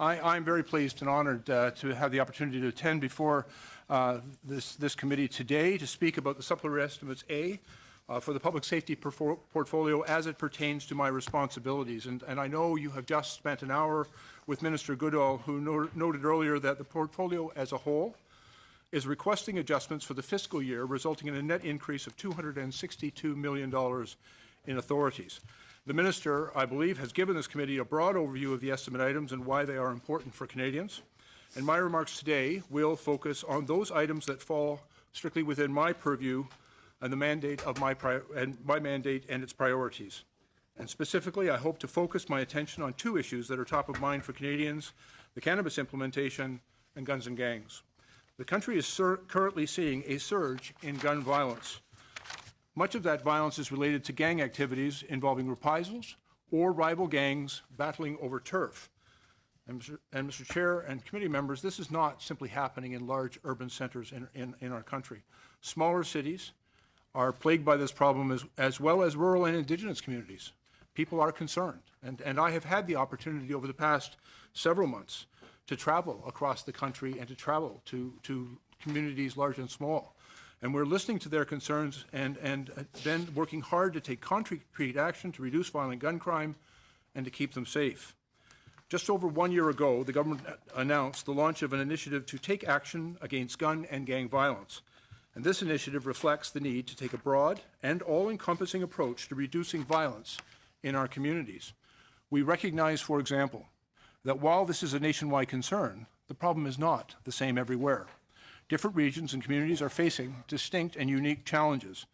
I'm very pleased and honored to have the opportunity to attend before this committee today to speak about the Supplementary Estimates A for the public safety portfolio as it pertains to my responsibilities. And I know you have just spent an hour with Minister Goodall, who noted earlier that the portfolio as a whole is requesting adjustments for the fiscal year, resulting in a net increase of $262 million in authorities. The Minister, I believe, has given this committee a broad overview of the estimate items and why they are important for Canadians. And my remarks today will focus on those items that fall strictly within my purview and the mandate of my mandate and its priorities. And specifically, I hope to focus my attention on two issues that are top of mind for Canadians: the cannabis implementation and guns and gangs. The country is currently seeing a surge in gun violence. Much of that violence is related to gang activities involving reprisals or rival gangs battling over turf. And Mr. Chair and committee members, this is not simply happening in large urban centers in our country. Smaller cities are plagued by this problem as well as rural and Indigenous communities. People are concerned. And I have had the opportunity over the past several months to travel across the country and to travel to communities large and small. And we're listening to their concerns and then working hard to take concrete action to reduce violent gun crime and to keep them safe. Just over 1 year ago, the government announced the launch of an initiative to take action against gun and gang violence. And this initiative reflects the need to take a broad and all-encompassing approach to reducing violence in our communities. We recognize, for example, that while this is a nationwide concern, the problem is not the same everywhere. Different regions and communities are facing distinct and unique challenges,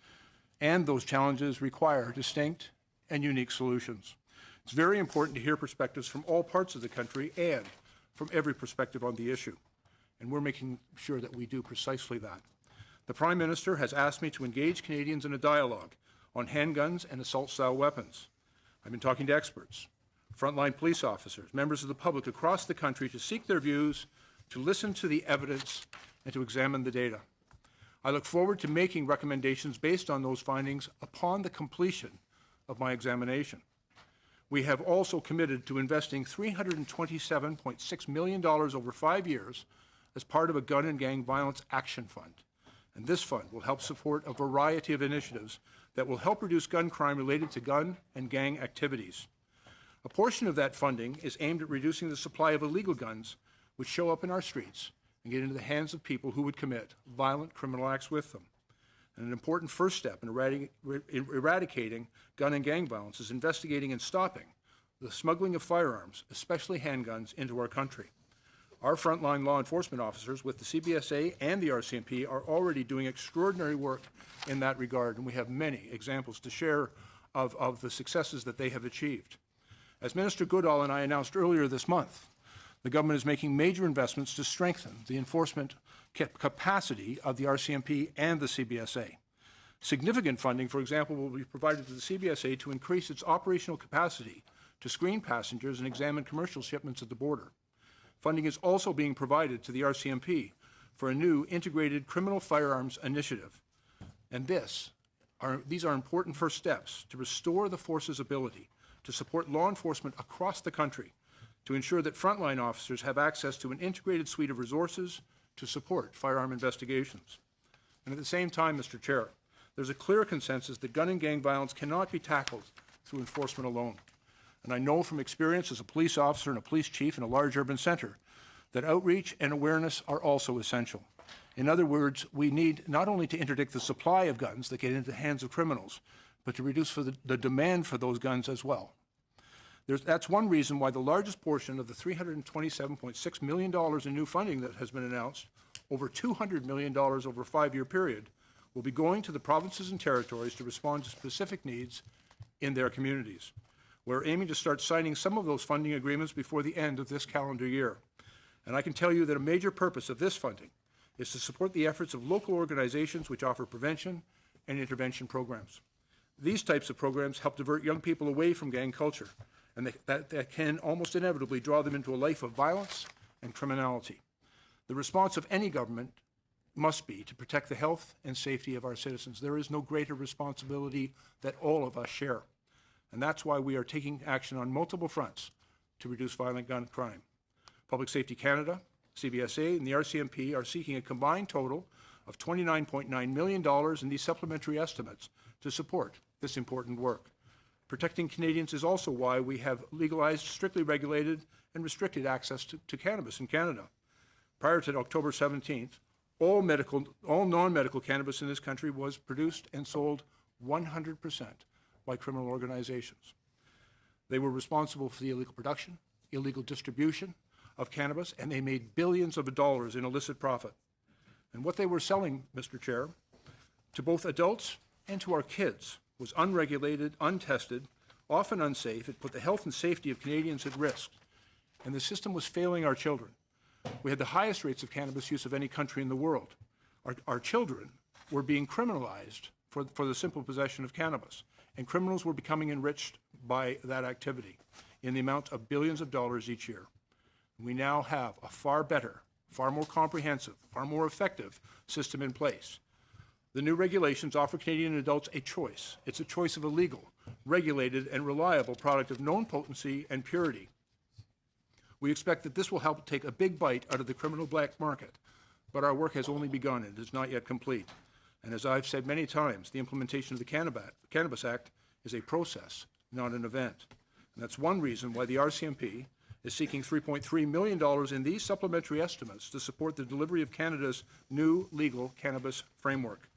and those challenges require distinct and unique solutions. It's very important to hear perspectives from all parts of the country and from every perspective on the issue, and we're making sure that we do precisely that. The Prime Minister has asked me to engage Canadians in a dialogue on handguns and assault-style weapons. I've been talking to experts, frontline police officers, members of the public across the country to seek their views, to listen to the evidence, and to examine the data. I look forward to making recommendations based on those findings upon the completion of my examination. We have also committed to investing $327.6 million over 5 years as part of a gun and gang violence action fund. And this fund will help support a variety of initiatives that will help reduce gun crime related to gun and gang activities. A portion of that funding is aimed at reducing the supply of illegal guns which show up in our streets and get into the hands of people who would commit violent criminal acts with them. And an important first step in eradicating gun and gang violence is investigating and stopping the smuggling of firearms, especially handguns, into our country. Our frontline law enforcement officers with the CBSA and the RCMP are already doing extraordinary work in that regard, and we have many examples to share of the successes that they have achieved. As Minister Goodall and I announced earlier this month, the government is making major investments to strengthen the enforcement capacity of the RCMP and the CBSA. Significant funding, for example, will be provided to the CBSA to increase its operational capacity to screen passengers and examine commercial shipments at the border. Funding is also being provided to the RCMP for a new integrated criminal firearms initiative. And these are important first steps to restore the force's ability to support law enforcement across the country, to ensure that frontline officers have access to an integrated suite of resources to support firearm investigations. And at the same time, Mr. Chair, there's a clear consensus that gun and gang violence cannot be tackled through enforcement alone. And I know from experience as a police officer and a police chief in a large urban center that outreach and awareness are also essential. In other words, we need not only to interdict the supply of guns that get into the hands of criminals, but to reduce the demand for those guns as well. That's one reason why the largest portion of the $327.6 million in new funding that has been announced, over $200 million over a 5-year period, will be going to the provinces and territories to respond to specific needs in their communities. We're aiming to start signing some of those funding agreements before the end of this calendar year. And I can tell you that a major purpose of this funding is to support the efforts of local organizations which offer prevention and intervention programs. These types of programs help divert young people away from gang culture, and that can almost inevitably draw them into a life of violence and criminality. The response of any government must be to protect the health and safety of our citizens. There is no greater responsibility that all of us share. And that's why we are taking action on multiple fronts to reduce violent gun crime. Public Safety Canada, CBSA, and the RCMP are seeking a combined total of $29.9 million in these supplementary estimates to support this important work. Protecting Canadians is also why we have legalized, strictly regulated, and restricted access to cannabis in Canada. Prior to October 17th, all non-medical cannabis in this country was produced and sold 100% by criminal organizations. They were responsible for the illegal production, illegal distribution of cannabis, and they made billions of dollars in illicit profit. And what they were selling, Mr. Chair, to both adults and to our kids was unregulated, untested, often unsafe. It put the health and safety of Canadians at risk. And the system was failing our children. We had the highest rates of cannabis use of any country in the world. Our children were being criminalized for the simple possession of cannabis. And criminals were becoming enriched by that activity in the amount of billions of dollars each year. We now have a far better, far more comprehensive, far more effective system in place. The new regulations offer Canadian adults a choice. It's a choice of a legal, regulated, and reliable product of known potency and purity. We expect that this will help take a big bite out of the criminal black market, but our work has only begun and is not yet complete. And as I've said many times, the implementation of the Cannabis Act is a process, not an event. And that's one reason why the RCMP is seeking $3.3 million in these supplementary estimates to support the delivery of Canada's new legal cannabis framework.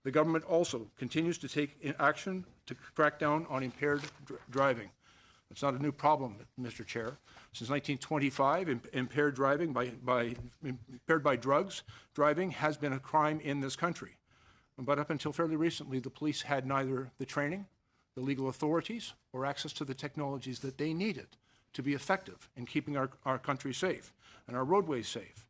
The government also continues to take action to crack down on impaired driving. It's not a new problem, Mr. Chair. Since 1925, impaired by drugs driving has been a crime in this country. But up until fairly recently, the police had neither the training, the legal authorities, or access to the technologies that they needed to be effective in keeping our country safe and our roadways safe.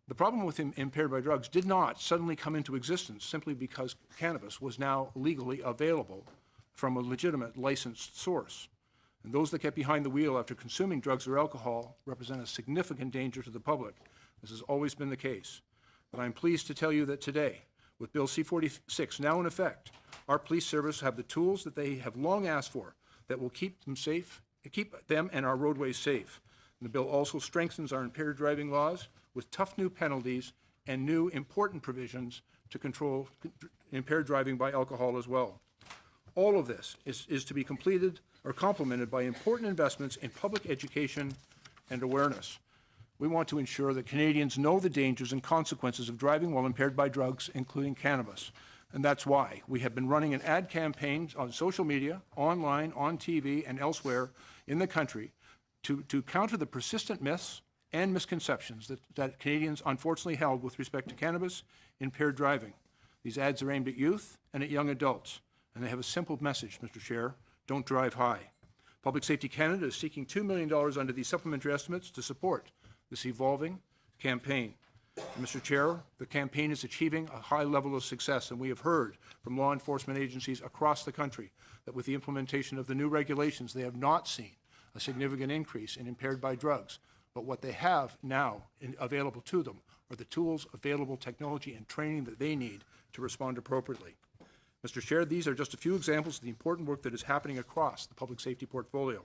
The problem with impaired by drugs did not suddenly come into existence simply because cannabis was now legally available from a legitimate licensed source. And those that get behind the wheel after consuming drugs or alcohol represent a significant danger to the public. This has always been the case. But I'm pleased to tell you that today, with Bill C-46 now in effect, our police service have the tools that they have long asked for that will keep them safe, keep them and our roadways safe. And the bill also strengthens our impaired driving laws with tough new penalties and new important provisions to control impaired driving by alcohol as well. All of this is to be completed or complemented by important investments in public education and awareness. We want to ensure that Canadians know the dangers and consequences of driving while impaired by drugs, including cannabis. And that's why we have been running an ad campaign on social media, online, on TV, and elsewhere in the country to counter the persistent myths and misconceptions that Canadians unfortunately held with respect to cannabis, impaired driving. These ads are aimed at youth and at young adults, and they have a simple message, Mr. Chair: don't drive high. Public Safety Canada is seeking $2 million under these supplementary estimates to support this evolving campaign. Mr. Chair, the campaign is achieving a high level of success, and we have heard from law enforcement agencies across the country that with the implementation of the new regulations, they have not seen a significant increase in impaired by drugs. But what they have now available to them are the tools, available technology, and training that they need to respond appropriately. Mr. Chair, these are just a few examples of the important work that is happening across the public safety portfolio.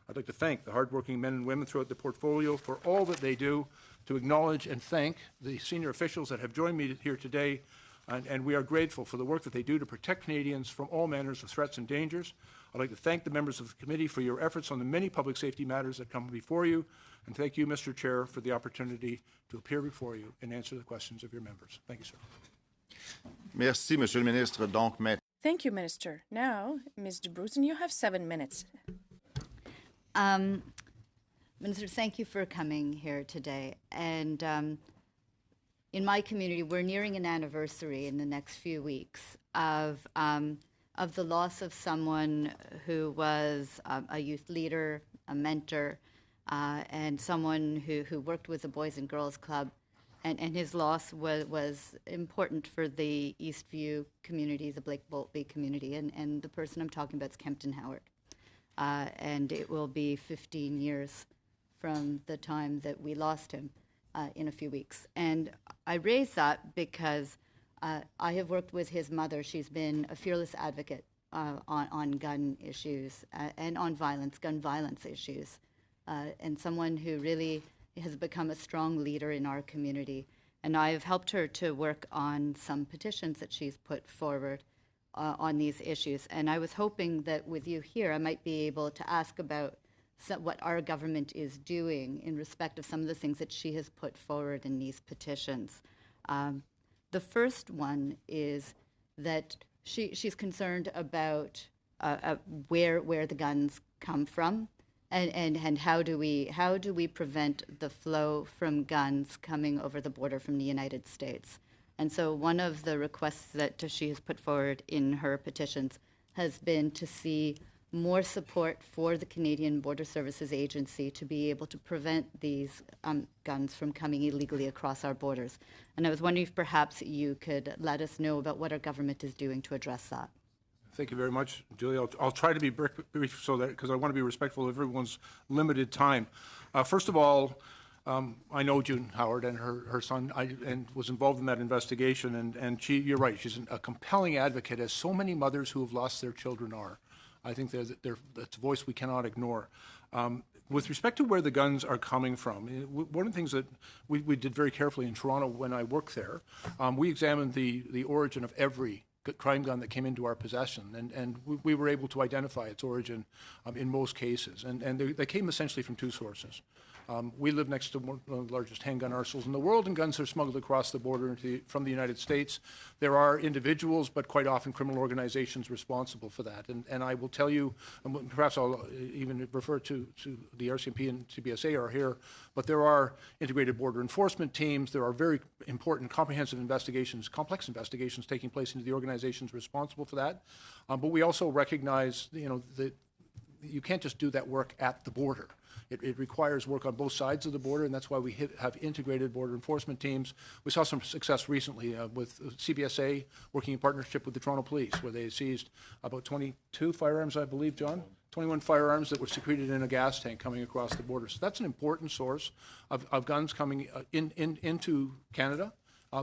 I'd like to thank the hardworking men and women throughout the portfolio for all that they do, to acknowledge and thank the senior officials that have joined me here today, and we are grateful for the work that they do to protect Canadians from all manners of threats and dangers. I'd like to thank the members of the committee for your efforts on the many public safety matters that come before you, and thank you, Mr. Chair, for the opportunity to appear before you and answer the questions of your members. Thank you, sir. Merci, Monsieur le ministre. Donc, maintenant, Thank you, Minister. Now, Ms. DeBruzen, you have 7 minutes. Minister, thank you for coming here today. And in my community, we're nearing an anniversary in the next few weeks of the loss of someone who was a youth leader, a mentor, and someone who worked with the Boys and Girls Club. And his loss was important for the Eastview community, the Blake Boltby community. And the person I'm talking about is Kempton Howard. And it will be 15 years from the time that we lost him in a few weeks. And I raise that because I have worked with his mother. She's been a fearless advocate on gun issues and on gun violence issues, and someone who really has become a strong leader in our community. And I've helped her to work on some petitions that she's put forward on these issues. And I was hoping that with you here, I might be able to ask about what our government is doing in respect of some of the things that she has put forward in these petitions. The first one is that she's concerned about where the guns come from, and how do we prevent the flow from guns coming over the border from the United States. And so one of the requests that she has put forward in her petitions has been to see more support for the Canadian Border Services Agency to be able to prevent these guns from coming illegally across our borders. And I was wondering if perhaps you could let us know about what our government is doing to address that. Thank you very much, Julie. I'll try to be brief so that, because I want to be respectful of everyone's limited time. First of all, I know June Howard and her son, and was involved in that investigation. And you're right, she's a compelling advocate, as so many mothers who have lost their children are. I think that's a voice we cannot ignore. With respect to where the guns are coming from, one of the things that we did very carefully in Toronto when I worked there, we examined the origin of every crime gun that came into our possession, and we were able to identify its origin in most cases. And they came essentially from two sources. We live next to one of the largest handgun arsenals in the world, and guns are smuggled across the border from the United States. There are individuals, but quite often criminal organizations responsible for that. And I will tell you, perhaps I'll even refer to the RCMP and CBSA are here, but there are integrated border enforcement teams. There are very important comprehensive investigations, complex investigations taking place into the organizations responsible for that. But we also recognize, that you can't just do that work at the border. It requires work on both sides of the border, and that's why we have integrated border enforcement teams. We saw some success recently with CBSA working in partnership with the Toronto Police, where they seized about 22 firearms, I believe, John? 21 firearms that were secreted in a gas tank coming across the border. So that's an important source of guns coming into Canada.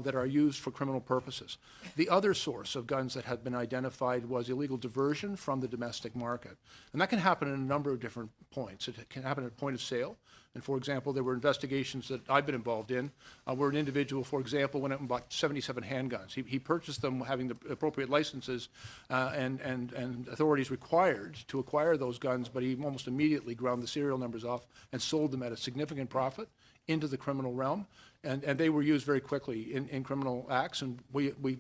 That are used for criminal purposes. The other source of guns that had been identified was illegal diversion from the domestic market. And that can happen in a number of different points. It can happen at point of sale. And for example, there were investigations that I've been involved in where an individual, for example, went out and bought 77 handguns. He purchased them having the appropriate licenses and authorities required to acquire those guns, but he almost immediately ground the serial numbers off and sold them at a significant profit into the criminal realm. And they were used very quickly in criminal acts, and we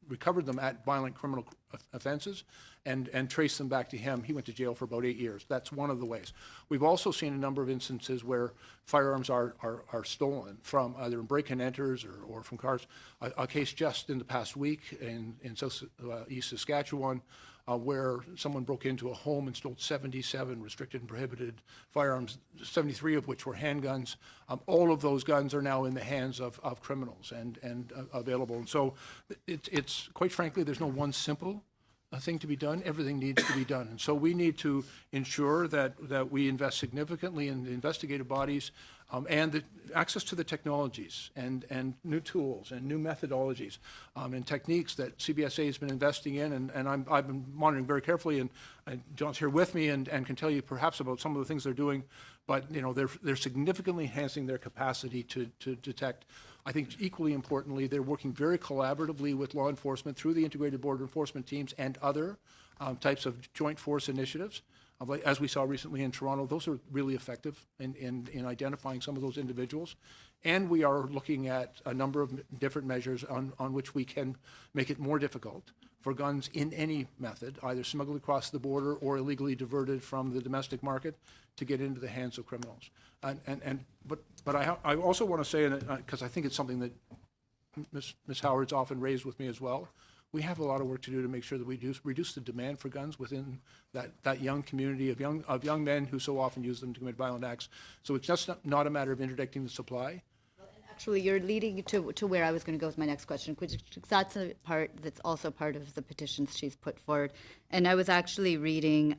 recovered them at violent criminal offenses and traced them back to him. He went to jail for about 8 years. That's one of the ways. We've also seen a number of instances where firearms are stolen from either break-in enters or from cars. A case just in the past week in East Saskatchewan, where someone broke into a home and stole 77 restricted and prohibited firearms, 73 of which were handguns. All of those guns are now in the hands of criminals and available. And so it's quite frankly, there's no one simple thing to be done. Everything needs to be done. And so we need to ensure that we invest significantly in the investigative bodies and the access to the technologies and new tools and new methodologies and techniques that CBSA has been investing in. And I've been monitoring very carefully, and John's here with me and can tell you perhaps about some of the things they're doing. But they're significantly enhancing their capacity to detect. I think equally importantly, they're working very collaboratively with law enforcement through the integrated border enforcement teams and other types of joint force initiatives, as we saw recently in Toronto. Those are really effective in identifying some of those individuals. And we are looking at a number of different measures on which we can make it more difficult for guns in any method, either smuggled across the border or illegally diverted from the domestic market, to get into the hands of criminals. But I also want to say, because I think it's something that Ms. Howard's often raised with me as well, we have a lot of work to do to make sure that we reduce the demand for guns within that young community of young men who so often use them to commit violent acts. So it's just not a matter of interdicting the supply. Actually, you're leading to where I was going to go with my next question, which that's a part that's also part of the petitions she's put forward. And I was actually reading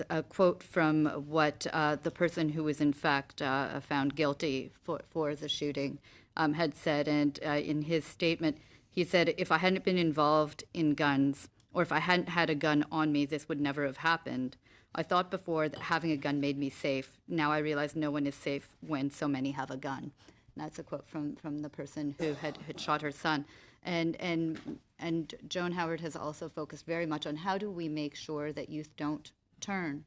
a quote from what the person who was in fact found guilty for the shooting had said. And in his statement, he said, "If I hadn't been involved in guns, or if I hadn't had a gun on me, this would never have happened. I thought before that having a gun made me safe. Now I realize no one is safe when so many have a gun." And that's a quote from the person who had shot her son. And Joan Howard has also focused very much on how do we make sure that youth don't turn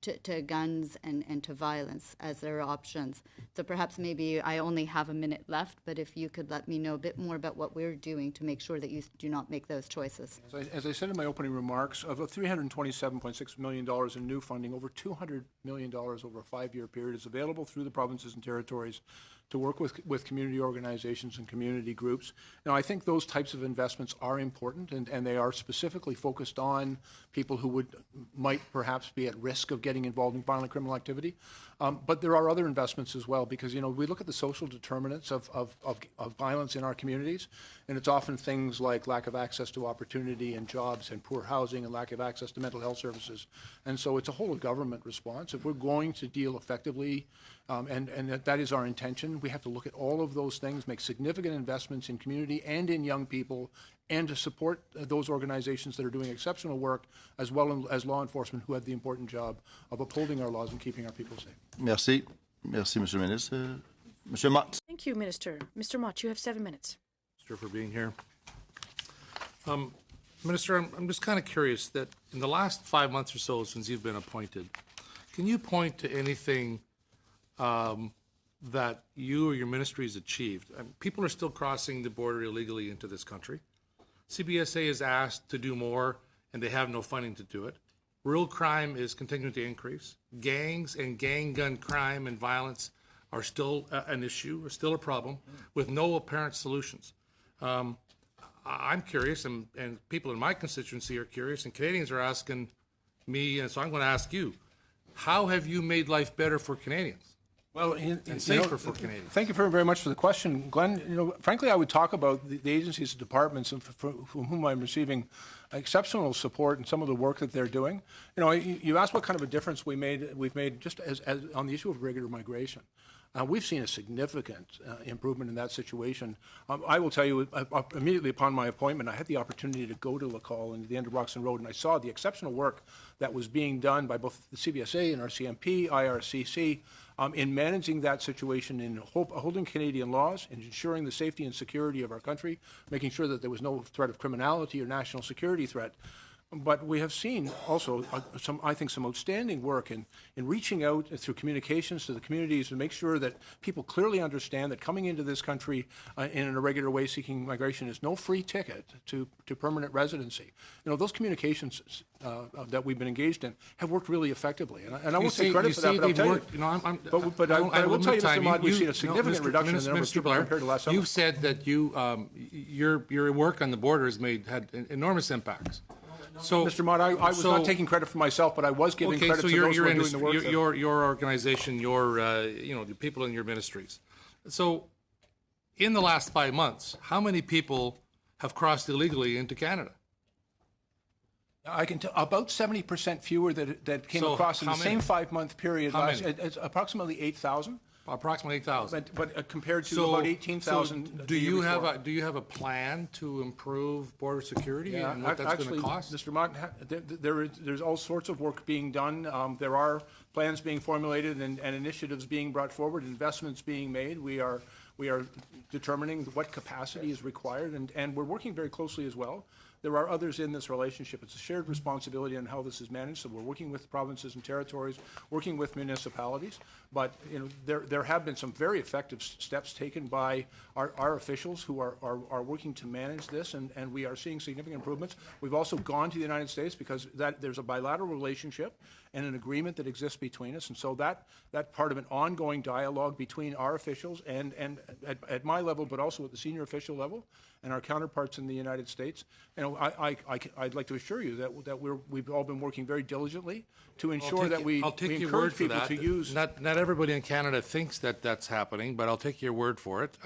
to guns and to violence as their options. So perhaps maybe I only have a minute left, but if you could let me know a bit more about what we're doing to make sure that youth do not make those choices. As I said in my opening remarks, of $327.6 million in new funding, over $200 million over a 5-year period is available through the provinces and territories to work with community organizations and community groups. Now, I think those types of investments are important, and they are specifically focused on people who might perhaps be at risk of getting involved in violent criminal activity. But there are other investments as well, because, we look at the social determinants of violence in our communities, and it's often things like lack of access to opportunity and jobs and poor housing and lack of access to mental health services. And so it's a whole of government response. If we're going to deal effectively, and that is our intention, we have to look at all of those things, make significant investments in community and in young people, and to support those organizations that are doing exceptional work, as well as law enforcement who have the important job of upholding our laws and keeping our people safe. Merci. Merci, Monsieur le Ministre. Monsieur Mott. Thank you, Minister. Mr. Mott, you have 7 minutes. Minister, for being here. Minister, I'm just kind of curious that in the last 5 months or so since you've been appointed, can you point to anything that you or your ministry has achieved? People are still crossing the border illegally into this country. CBSA is asked to do more, and they have no funding to do it. Rural crime is continuing to increase. Gangs and gang gun crime and violence are still an issue, are still a problem, with no apparent solutions. I'm curious, and people in my constituency are curious, and Canadians are asking me, and so I'm going to ask you, how have you made life better for Canadians? Well, and safer for Canadians. Thank you very much for the question, Glenn. Frankly, I would talk about the agencies and departments from whom I'm receiving exceptional support in some of the work that they're doing. You asked what kind of a difference we've made just as on the issue of regular migration. We've seen a significant improvement in that situation. I will tell you, immediately upon my appointment, I had the opportunity to go to Lacole and to the end of Roxton Road, and I saw the exceptional work that was being done by both the CBSA and RCMP, IRCC, in managing that situation, in holding Canadian laws, and ensuring the safety and security of our country, making sure that there was no threat of criminality or national security threat. But we have seen also some outstanding work in reaching out through communications to the communities to make sure that people clearly understand that coming into this country in an irregular way seeking migration is no free ticket to permanent residency. Those communications that we've been engaged in have worked really effectively. And I won't take credit for that, but I'll tell you. But I will tell you, Mr. Mott, we've seen a significant reduction in the number of people compared to last summer. You've said that your work on the border has had enormous impacts. So, Mr. Mott, I was not taking credit for myself, but I was giving credit to those who are doing the work. Your organization, the people in your ministries. So, in the last 5 months, how many people have crossed illegally into Canada? I can tell about 70% fewer that came across in the same 5-month period. It's approximately 8,000. Approximately 8,000. But compared to about 18,000. Do you have a plan to improve border security and what that's going to cost? Mr. Mott, there's all sorts of work being done. There are plans being formulated and initiatives being brought forward, investments being made. We are determining what capacity is required, and we're working very closely as well there are others in this relationship. It's a shared responsibility on how this is managed. So we're working with provinces and territories, working with municipalities. But there have been some very effective steps taken by our officials who are working to manage this, and we are seeing significant improvements. We've also gone to the United States because there's a bilateral relationship and an agreement that exists between us, and so that part of an ongoing dialogue between our officials and at my level, but also at the senior official level, and our counterparts in the United States. I'd like to assure you that we've all been working very diligently to ensure that we encourage people to use. Not everybody in Canada thinks that that's happening, but I'll take your word for it.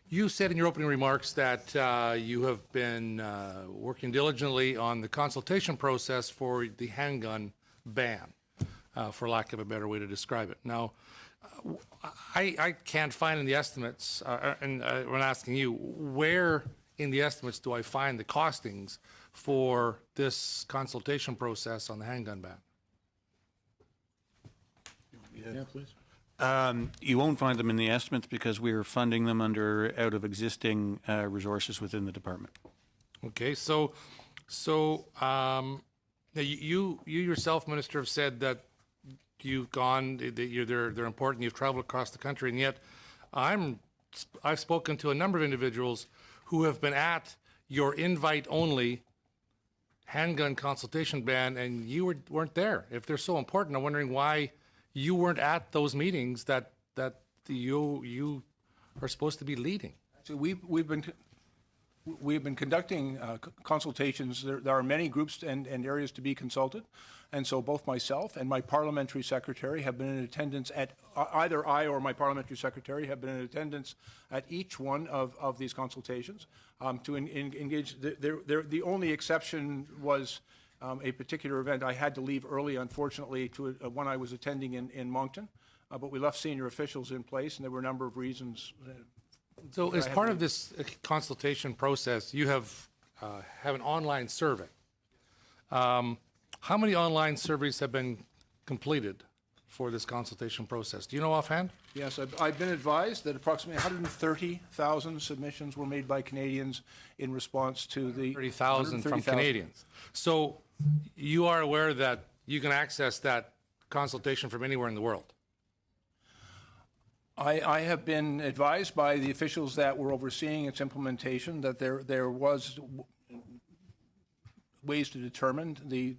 You said in your opening remarks that you have been working diligently on the consultation process for the handgun ban, for lack of a better way to describe it. Now, I can't find in the estimates, and when asking you, where in the estimates do I find the costings for this consultation process on the handgun ban? Yeah, please. You won't find them in the estimates because we are funding them out of existing resources within the department. Okay, so you yourself, Minister, have said that you've gone, they're important, you've traveled across the country, and yet I've spoken to a number of individuals who have been at your invite-only handgun consultation ban, and you weren't there. If they're so important, I'm wondering why you weren't at those meetings that you are supposed to be leading. So we've been conducting consultations. There are many groups and areas to be consulted, and so both myself and my parliamentary secretary have been in attendance at either I or my parliamentary secretary have been in attendance at each one of these consultations to engage. The only exception was a particular event. I had to leave early, unfortunately, to one I was attending in Moncton, but we left senior officials in place, and there were a number of reasons. So as part of this consultation process, you have an online survey. How many online surveys have been completed for this consultation process? Do you know offhand? Yes, I've been advised that approximately 130,000 submissions were made by Canadians in response to the 30,000 from Canadians. So you are aware that you can access that consultation from anywhere in the world? I have been advised by the officials that were overseeing its implementation that there was ways to determine the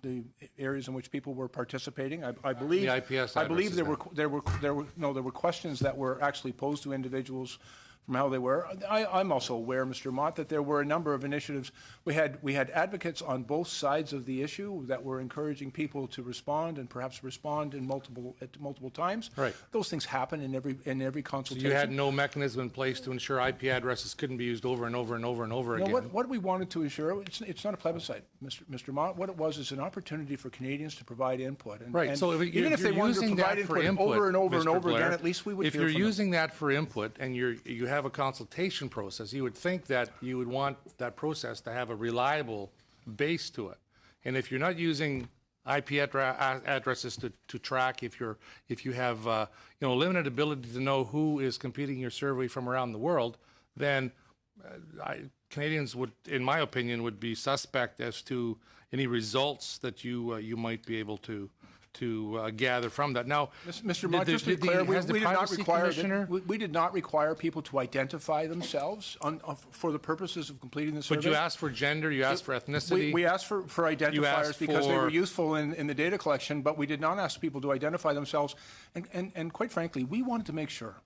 areas in which people were participating. I believe the IPS I believe there were questions that were actually posed to individuals from how they were. I'm also aware, Mr. Mott, that there were a number of initiatives. We had advocates on both sides of the issue that were encouraging people to respond and perhaps respond in multiple times. Right. Those things happen in every consultation. So you had no mechanism in place to ensure IP addresses couldn't be used over and over and over and over again. What we wanted to ensure, it's not a plebiscite, Mr. Mott. What it was is an opportunity for Canadians to provide input. Right. So even if they wanted to provide input over and over and over again, at least we would hear from them. If you're using that for input and you have a consultation process, you would think that you would want that process to have a reliable base to it. And if you're not using IP addresses to track, if you have limited ability to know who is completing your survey from around the world, then Canadians would, in my opinion, would be suspect as to any results that you might be able to gather from that. Now, Mr. Mott, just to be clear, we did not require people to identify themselves for the purposes of completing the survey. But you asked for gender, you asked for ethnicity. We asked for identifiers because they were useful in the data collection, but we did not ask people to identify themselves. And quite frankly, we wanted to make sure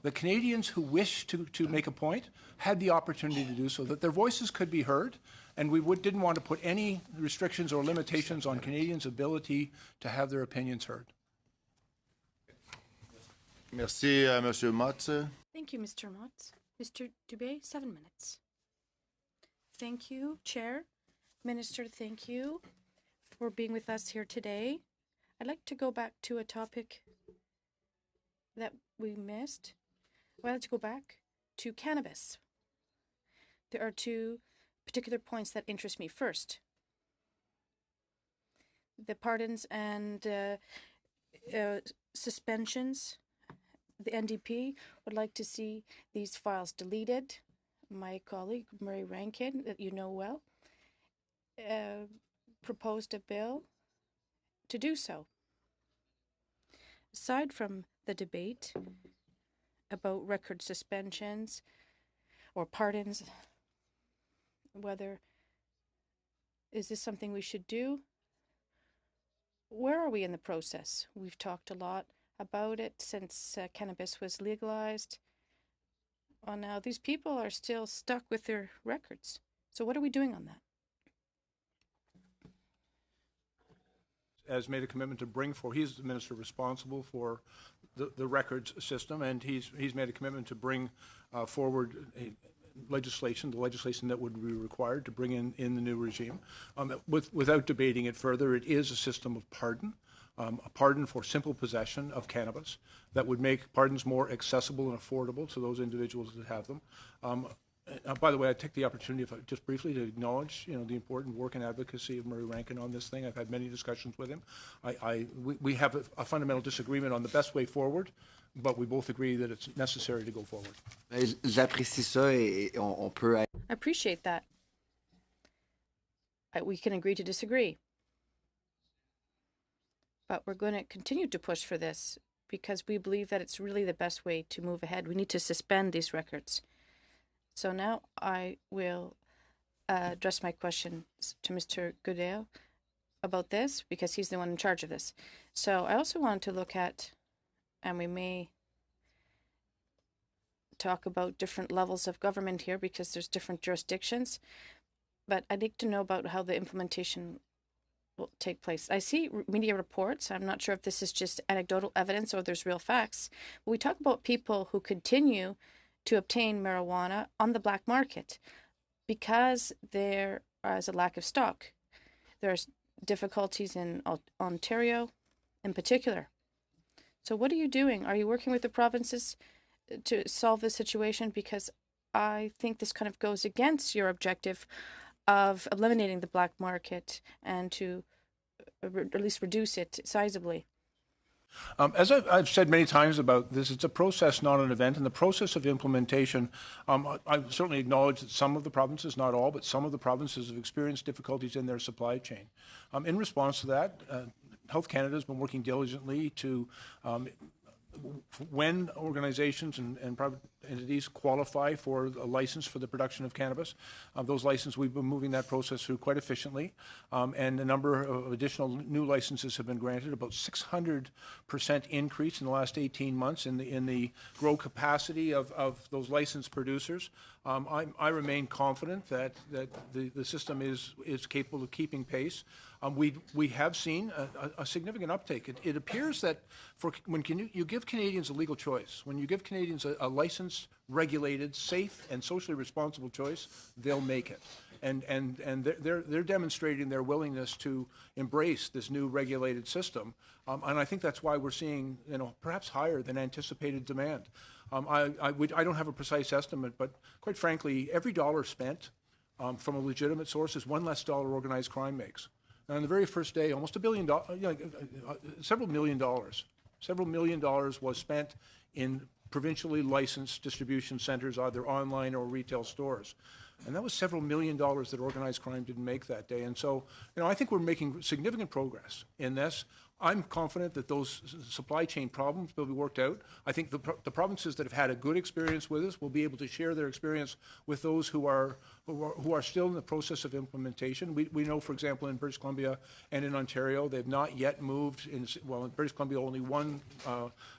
the Canadians who wished to make a point had the opportunity to do so, that their voices could be heard, and we didn't want to put any restrictions or limitations on Canadians' ability to have their opinions heard. Merci, Monsieur Motz. Thank you, Mr. Mott. Mr. Dubé, 7 minutes. Thank you, Chair. Minister, thank you for being with us here today. I'd like to go back to a topic that we missed. I'd like to go back to cannabis. There are two particular points that interest me. First, the pardons and suspensions. The NDP would like to see these files deleted. my colleague, Murray Rankin, that you know well, proposed a bill to do so. Aside from the debate about record suspensions or pardons, whether is this something we should do? Where are we in the process? We've talked a lot about it since cannabis was legalized. Well, now these people are still stuck with their records. So what are we doing on that? Has made a commitment to bring forward, he's the minister responsible for the records system, and he's made a commitment to bring forward the legislation that would be required to bring in the new regime. Without debating it further, it is a system of pardon, a pardon for simple possession of cannabis that would make pardons more accessible and affordable to those individuals that have them. By the way, I take the opportunity, just briefly, to acknowledge, the important work and advocacy of Murray Rankin on this thing. I've had many discussions with him. We have a fundamental disagreement on the best way forward, but we both agree that it's necessary to go forward. J'apprécie ça et on peut... I appreciate that. We can agree to disagree. But we're going to continue to push for this because we believe that it's really the best way to move ahead. We need to suspend these records. So now I will address my questions to Mr. Goodale about this because he's the one in charge of this. So I also want to look at, and we may talk about different levels of government here because there's different jurisdictions, but I'd like to know about how the implementation will take place. I see media reports. I'm not sure if this is just anecdotal evidence or there's real facts. But we talk about people who continue to obtain marijuana on the black market because there is a lack of stock. There's difficulties in Ontario in particular. So what are you doing? Are you working with the provinces to solve this situation? Because I think this kind of goes against your objective of eliminating the black market and to at least reduce it sizably. As I've said many times about this, it's a process, not an event. In the process of implementation, I certainly acknowledge that some of the provinces, not all, but some of the provinces have experienced difficulties in their supply chain. In response to that, Health Canada has been working diligently to when organizations and private entities qualify for a license for the production of cannabis, those licenses, we've been moving that process through quite efficiently, and a number of additional new licenses have been granted, about 600% increase in the last 18 months in the grow capacity of those licensed producers. I remain confident that the system is capable of keeping pace. We have seen a significant uptake. It appears that when you give Canadians a legal choice, when you give Canadians a licensed, regulated, safe, and socially responsible choice, they'll make it. And they're demonstrating their willingness to embrace this new regulated system. And I think that's why we're seeing, perhaps higher than anticipated demand. I don't have a precise estimate, but quite frankly, every dollar spent from a legitimate source is one less dollar organized crime makes. And on the very first day, almost $1 billion, several million dollars was spent in provincially licensed distribution centers, either online or retail stores. And that was several million dollars that organized crime didn't make that day. And so, I think we're making significant progress in this. I'm confident that those supply chain problems will be worked out. I think the provinces that have had a good experience with this will be able to share their experience with those who are still in the process of implementation. We know, for example, in British Columbia and in Ontario, they've not yet moved. In British Columbia, only one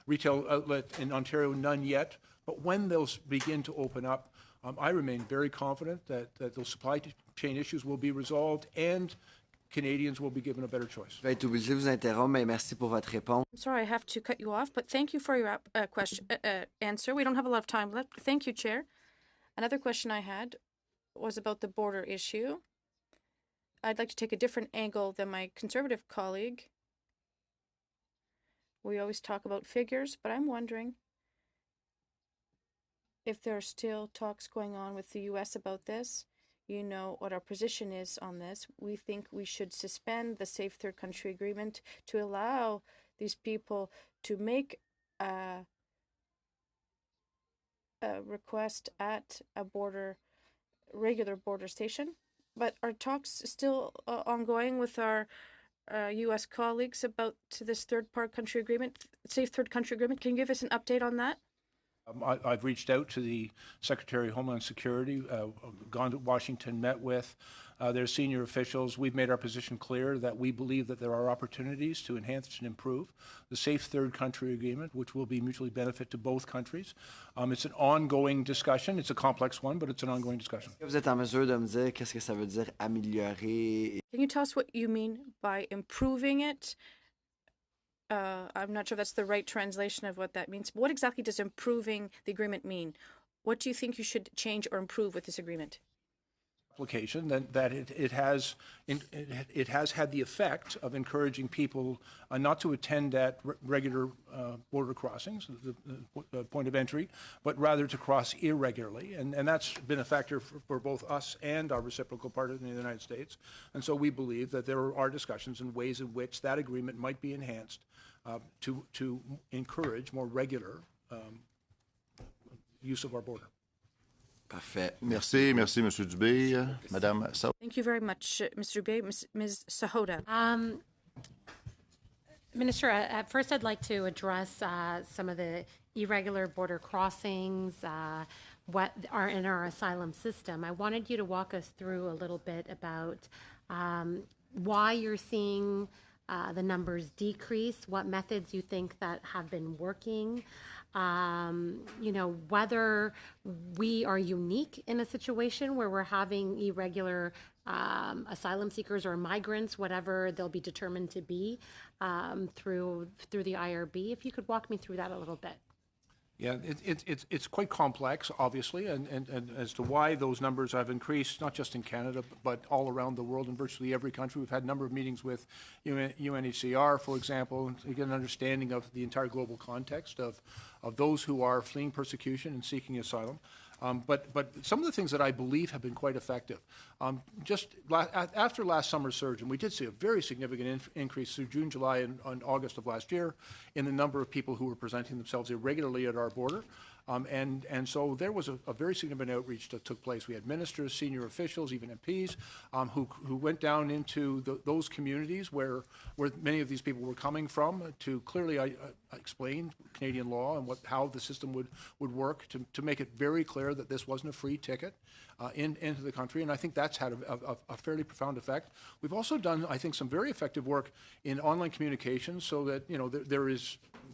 retail outlet. In Ontario, none yet. But when those begin to open up, I remain very confident that those supply chain issues will be resolved and Canadians will be given a better choice. Je vais être obligé de vous interrompre, mais merci pour votre réponse. I'm sorry, I have to cut you off, but thank you for your answer. We don't have a lot of time left. Thank you, Chair. Another question I had was about the border issue. I'd like to take a different angle than my Conservative colleague. We always talk about figures, but I'm wondering if there are still talks going on with the U.S. about this. You know what our position is on this. We think we should suspend the Safe Third Country Agreement to allow these people to make a request at a regular border station. But are talks still ongoing with our U.S. colleagues about this safe third country agreement? Can you give us an update on that? I've reached out to the Secretary of Homeland Security, gone to Washington, met with their senior officials. We've made our position clear that we believe that there are opportunities to enhance and improve the Safe Third Country Agreement, which will be mutually benefit to both countries. It's an ongoing discussion. It's a complex one, but it's an ongoing discussion. Vous êtes en mesure de me dire qu'est-ce que ça veut dire améliorer? Can you tell us what you mean by improving it? I'm not sure that's the right translation of what that means. What exactly does improving the agreement mean? What do you think you should change or improve with this agreement? Application that it has had the effect of encouraging people not to attend at regular border crossings, the point of entry, but rather to cross irregularly, and that's been a factor for both us and our reciprocal partners in the United States. And so we believe that there are discussions and ways in which that agreement might be enhanced to encourage more regular use of our border. Parfait. Merci, M. Dubé. Madame Sau. Thank you very much, Mr. Dubé. Ms. Sahota. Minister, at first I'd like to address some of the irregular border crossings, what are in our asylum system. I wanted you to walk us through a little bit about why you're seeing the numbers decrease, what methods you think that have been working, whether we are unique in a situation where we're having irregular asylum seekers or migrants, whatever they'll be determined to be, through the IRB. If you could walk me through that a little bit. Yeah, it's quite complex, obviously, and as to why those numbers have increased, not just in Canada, but all around the world in virtually every country. We've had a number of meetings with UNHCR, for example, to get an understanding of the entire global context of those who are fleeing persecution and seeking asylum. But some of the things that I believe have been quite effective. After last summer's surge, and we did see a very significant increase through June, July, and August of last year in the number of people who were presenting themselves irregularly at our border. And so there was a very significant outreach that took place. We had ministers, senior officials, even MPs, who went down into those communities where many of these people were coming from to clearly explain Canadian law and how the system would work to make it very clear that this wasn't a free ticket into the country. And I think that's had a fairly profound effect. We've also done, I think, some very effective work in online communications so that,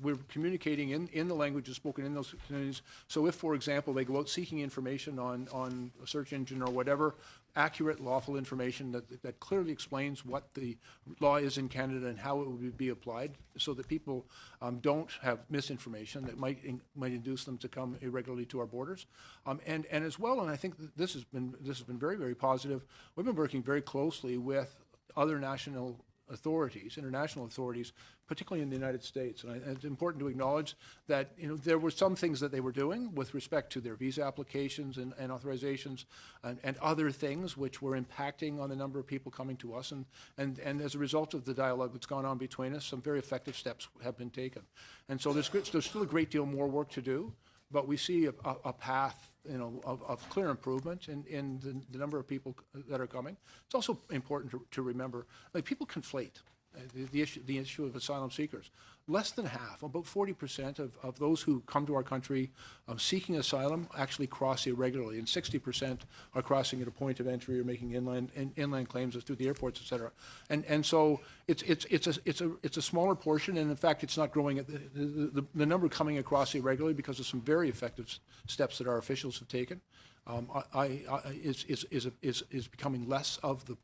we're communicating in the languages spoken in those communities. So if, for example, they go out seeking information on a search engine or whatever, accurate, lawful information that clearly explains what the law is in Canada and how it would be applied, so that people don't have misinformation that might induce them to come irregularly to our borders. And as well, and I think this has been very, very positive. We've been working very closely with other international authorities, particularly in the United States. And it's important to acknowledge that there were some things that they were doing with respect to their visa applications and authorizations and other things which were impacting on the number of people coming to us. And as a result of the dialogue that's gone on between us, some very effective steps have been taken. And so there's still a great deal more work to do, but we see a path of clear improvement in the number of people that are coming. It's also important to remember, people conflate the issue of asylum seekers. Less than half, about 40% of those who come to our country seeking asylum actually cross irregularly, and 60% are crossing at a point of entry or making inland claims through the airports, et cetera. And so it's a smaller portion, and in fact, it's not growing. The number coming across irregularly because of some very effective steps that our officials have taken is becoming less of the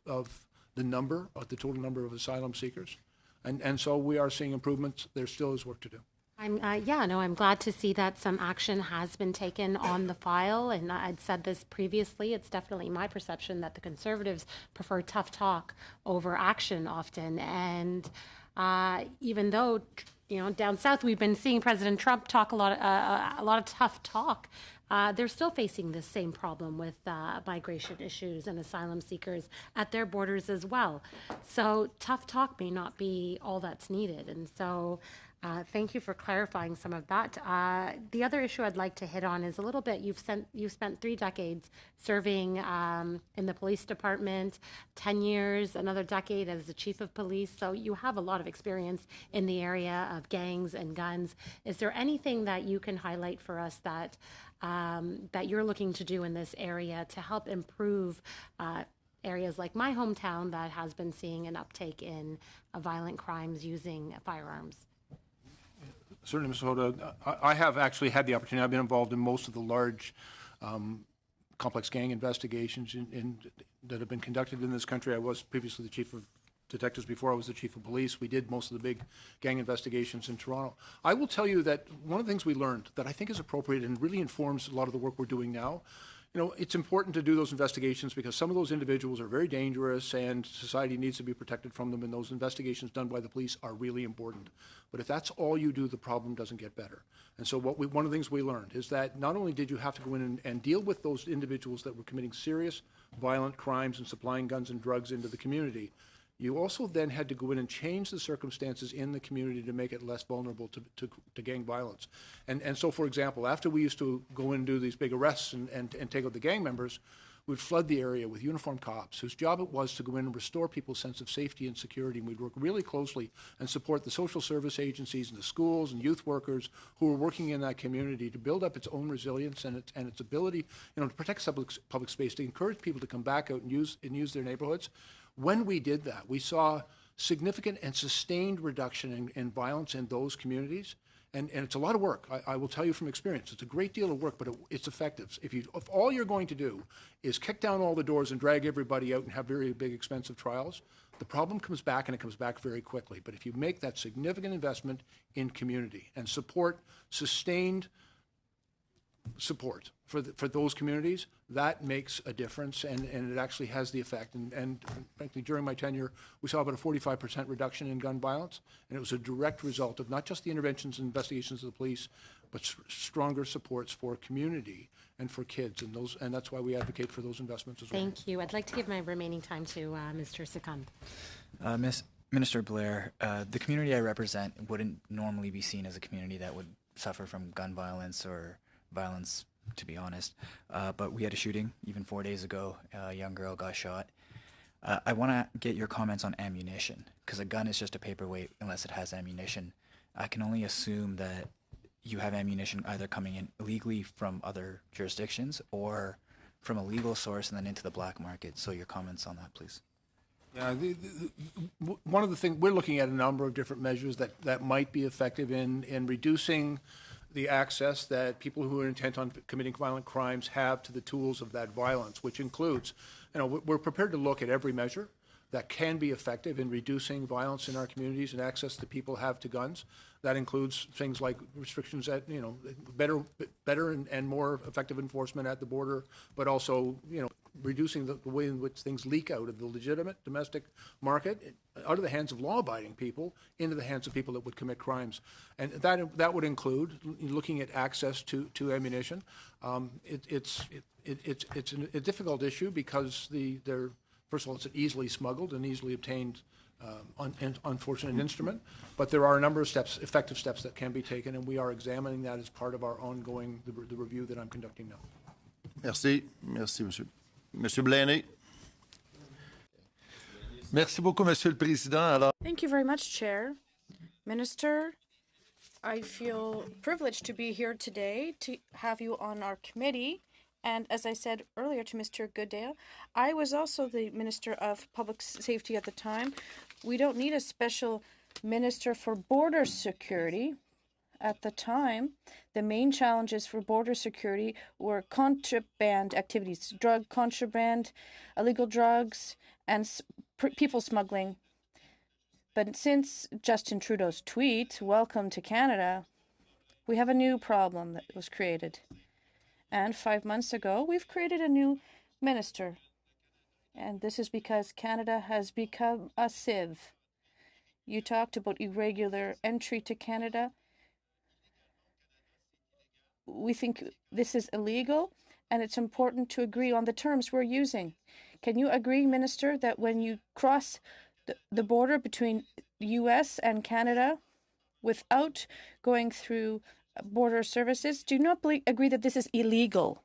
total number of asylum seekers. And so we are seeing improvements. There still is work to do. I'm glad to see that some action has been taken on the file. And I'd said this previously, it's definitely my perception that the Conservatives prefer tough talk over action often. And even though, down south, we've been seeing President Trump talk a lot of tough talk, they're still facing this same problem with migration issues and asylum seekers at their borders as well. So tough talk may not be all that's needed. And so Thank you for clarifying some of that. The other issue I'd like to hit on is a little bit, you've spent 3 decades serving in the police department, 10 years, another decade as the chief of police. So you have a lot of experience in the area of gangs and guns. Is there anything that you can highlight for us that that you're looking to do in this area to help improve areas like my hometown that has been seeing an uptake in violent crimes using firearms? Certainly, Ms. Hoda. I have actually had the opportunity. I've been involved in most of the large complex gang investigations that have been conducted in this country. I was previously the chief of detectives before I was the chief of police. We did most of the big gang investigations in Toronto. I will tell you that one of the things we learned that I think is appropriate and really informs a lot of the work we're doing now, you know, it's important to do those investigations because some of those individuals are very dangerous and society needs to be protected from them, and those investigations done by the police are really important. But if that's all you do, the problem doesn't get better. And so one of the things we learned is that not only did you have to go in and deal with those individuals that were committing serious violent crimes and supplying guns and drugs into the community, you also then had to go in and change the circumstances in the community to make it less vulnerable to gang violence. And so, for example, after we used to go in and do these big arrests and take out the gang members, we'd flood the area with uniformed cops whose job it was to go in and restore people's sense of safety and security. And we'd work really closely and support the social service agencies and the schools and youth workers who were working in that community to build up its own resilience and its ability, you know, to protect public space, to encourage people to come back out and use their neighborhoods. When we did that, we saw significant and sustained reduction in violence in those communities. And it's a lot of work. I will tell you from experience, it's a great deal of work, but it's effective. If all you're going to do is kick down all the doors and drag everybody out and have very big, expensive trials, the problem comes back, and it comes back very quickly. But if you make that significant investment in community and support, sustained support for those communities, that makes a difference, and it actually has the effect. And frankly, during my tenure, we saw about a 45% reduction in gun violence, and it was a direct result of not just the interventions and investigations of the police, but stronger supports for community and for kids, and that's why we advocate for those investments as well. Thank you. I'd like to give my remaining time to Mr. Secund. Minister Blair, the community I represent wouldn't normally be seen as a community that would suffer from gun violence or violence, to be honest. But we had a shooting even 4 days ago. A young girl got shot. I want to get your comments on ammunition, because a gun is just a paperweight unless it has ammunition. I can only assume that you have ammunition either coming in illegally from other jurisdictions or from a legal source and then into the black market. So your comments on that, please. Yeah, one of the things, we're looking at a number of different measures that might be effective in reducing the access that people who are intent on committing violent crimes have to the tools of that violence, which includes, you know, we're prepared to look at every measure that can be effective in reducing violence in our communities and access that people have to guns. That includes things like restrictions at, you know, better and more effective enforcement at the border, but also, you know, reducing the way in which things leak out of the legitimate domestic market, out of the hands of law-abiding people, into the hands of people that would commit crimes. And that would include looking at access to ammunition. It's a difficult issue because first of all, it's an easily smuggled and easily obtained unfortunate instrument, but there are a number of effective steps that can be taken, and we are examining that as part of our ongoing, the review that I'm conducting now. Merci, monsieur. Monsieur Blaney. Merci beaucoup, Monsieur le Président. Alors, Thank you very much, Chair. Minister, I feel privileged to be here today to have you on our committee. And as I said earlier to Mr. Goodale, I was also the Minister of Public Safety at the time. We don't need a special minister for border security. At the time, the main challenges for border security were contraband activities, drug contraband, illegal drugs, and people smuggling. But since Justin Trudeau's tweet, "Welcome to Canada," we have a new problem that was created. And 5 months ago, we've created a new minister. And this is because Canada has become a sieve. You talked about irregular entry to Canada. We think this is illegal, and it's important to agree on the terms we're using. Can you agree, Minister, that when you cross the border between U.S. and Canada, without going through border services. Do you not agree that this is illegal?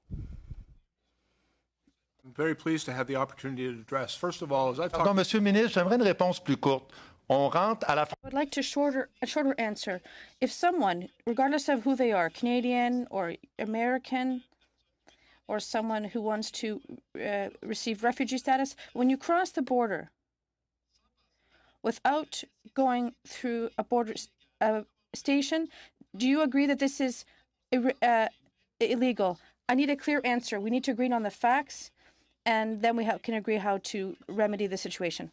I'm very pleased to have the opportunity to address. First of all, as I've talked... Pardon, Monsieur le ministre, j'aimerais une réponse plus courte. On rentre à la... I would like a shorter answer. If someone, regardless of who they are, Canadian or American, or someone who wants to receive refugee status, when you cross the border without going through a border station, do you agree that this is illegal? I need a clear answer. We need to agree on the facts, and then we can agree how to remedy the situation.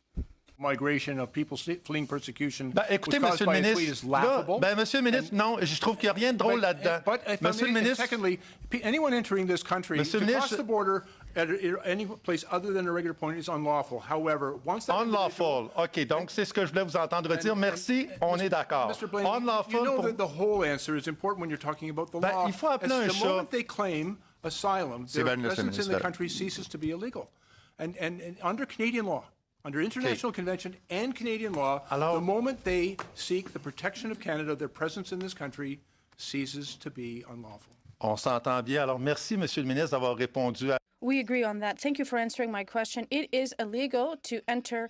Migration of people fleeing persecution écoutez, was caused Monsieur by le a fleet ministre, is laughable. Monsieur le ministre, non, je trouve qu'il n'y a rien de drôle là-dedans. But if Monsieur le ministre, secondly, anyone entering this country Monsieur to le cross ministre, the border at any place other than a regular point is unlawful. However, once that unlawful. OK, donc c'est ce que je voulais vous entendre dire. Merci, on est d'accord. Mr. Blaine, Unlawful you know pour... that the whole answer is important when you're talking about the law. Il faut appeler un the chat. moment they claim asylum, their bien, Mr. presence in the Minister. country ceases to be illegal. And under Canadian law, under international convention and Canadian law, the moment they seek the protection of Canada, their presence in this country ceases to be unlawful. On s'entend bien. Alors, merci, Monsieur le ministre, d'avoir répondu à... We agree on that. Thank you for answering my question. It is illegal to enter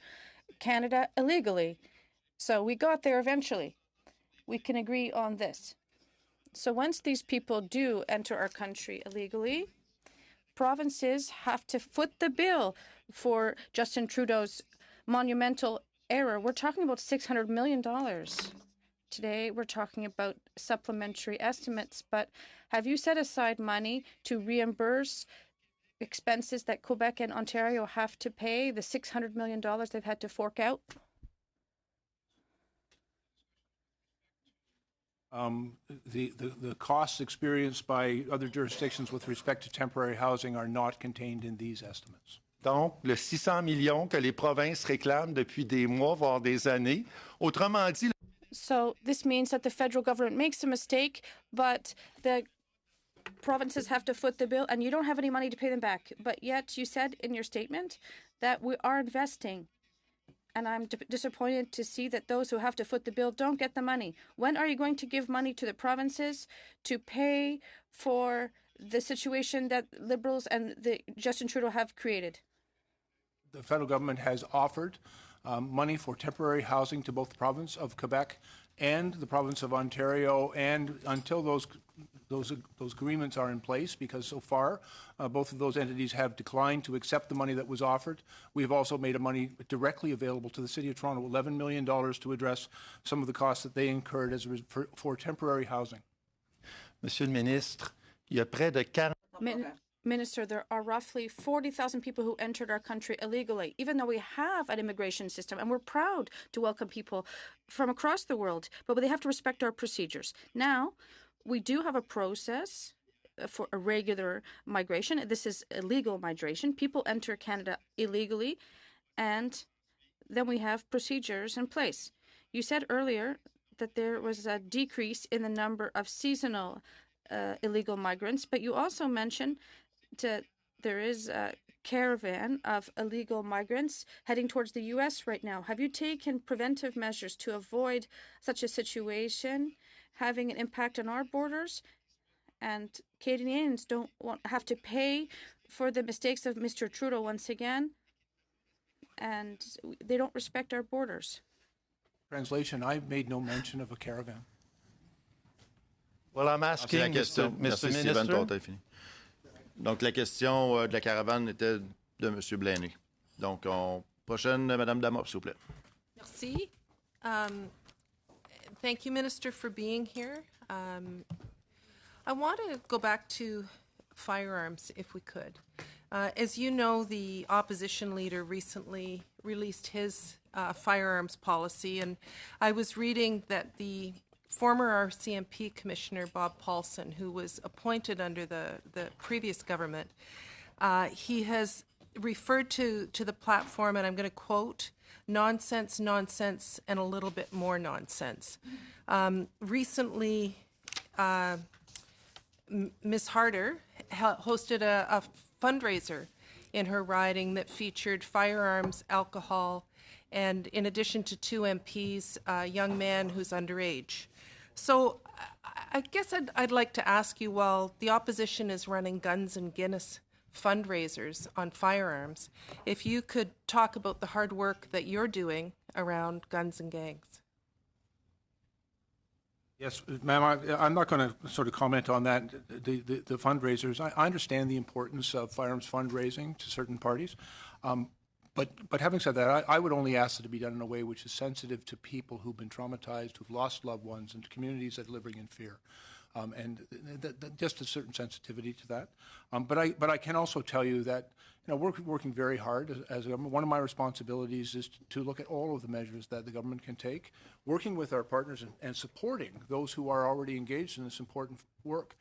Canada illegally. So we got there eventually. We can agree on this. So once these people do enter our country illegally, provinces have to foot the bill for Justin Trudeau's monumental error. We're talking about $600 million. Today, we're talking about supplementary estimates, but have you set aside money to reimburse expenses that Quebec and Ontario have to pay, the $600 million they've had to fork out? The costs experienced by other jurisdictions with respect to temporary housing are not contained in these estimates. Donc, le 600 millions que les provinces réclament depuis des mois, voire des années. Autrement dit... So this means that the federal government makes a mistake, but the provinces have to foot the bill, and you don't have any money to pay them back. But yet you said in your statement that we are investing. And I'm disappointed to see that those who have to foot the bill don't get the money. When are you going to give money to the provinces to pay for the situation that Liberals and Justin Trudeau have created? The federal government has offered money for temporary housing to both the province of Quebec and the province of Ontario, and until those agreements are in place, because so far both of those entities have declined to accept the money that was offered. We've also made money directly available to the City of Toronto, $11 million to address some of the costs that they incurred for temporary housing. Monsieur le ministre, il y a près de 40... Minister, there are roughly 40,000 people who entered our country illegally, even though we have an immigration system, and we're proud to welcome people from across the world, but they have to respect our procedures. Now, we do have a process for irregular migration. This is illegal migration. People enter Canada illegally, and then we have procedures in place. You said earlier that there was a decrease in the number of seasonal illegal migrants, but you also mentioned that there is a caravan of illegal migrants heading towards the U.S. right now. Have you taken preventive measures to avoid such a situation having an impact on our borders? And Canadians don't have to pay for the mistakes of Mr. Trudeau once again, and they don't respect our borders. Translation, I made no mention of a caravan. Well, I'm asking, Mr. Minister. Donc, la question de la caravane était de M. Blaney. Donc, prochaine, Mme Damop, s'il vous plaît. Merci. Thank you, Minister, for being here. I want to go back to firearms, if we could. As you know, the opposition leader recently released his firearms policy, and I was reading that the former RCMP Commissioner, Bob Paulson, who was appointed under the previous government, he has referred to the platform, and I'm going to quote, nonsense, nonsense, and a little bit more nonsense. Recently, Ms. Harder hosted a fundraiser in her riding that featured firearms, alcohol, and in addition to two MPs, a young man who's underage. So I guess I'd like to ask you, while the opposition is running Guns and Guinness fundraisers on firearms, if you could talk about the hard work that you're doing around guns and gangs. Yes, ma'am, I'm not going to sort of comment on that, the fundraisers. I understand the importance of firearms fundraising to certain parties. But having said that, I would only ask that it be done in a way which is sensitive to people who've been traumatized, who've lost loved ones, and to communities that are living in fear. And just a certain sensitivity to that. But I can also tell you that we're working very hard as a government. One of my responsibilities is to look at all of the measures that the government can take, working with our partners and supporting those who are already engaged in this important work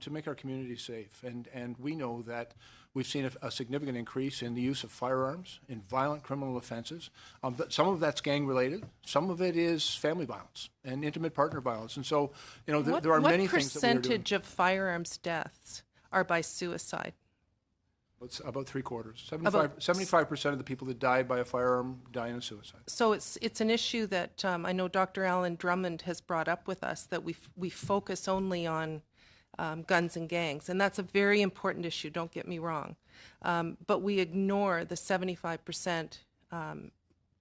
to make our communities safe. And we know that we've seen a significant increase in the use of firearms in violent criminal offenses. Some of that's gang-related. Some of it is family violence and intimate partner violence. And so, there are many things that we are doing. What percentage of firearms deaths are by suicide? It's about three-quarters. 75% of the people that die by a firearm die in a suicide. So it's an issue that I know Dr. Alan Drummond has brought up with us, that we focus only on guns and gangs. And that's a very important issue, don't get me wrong. But we ignore the 75%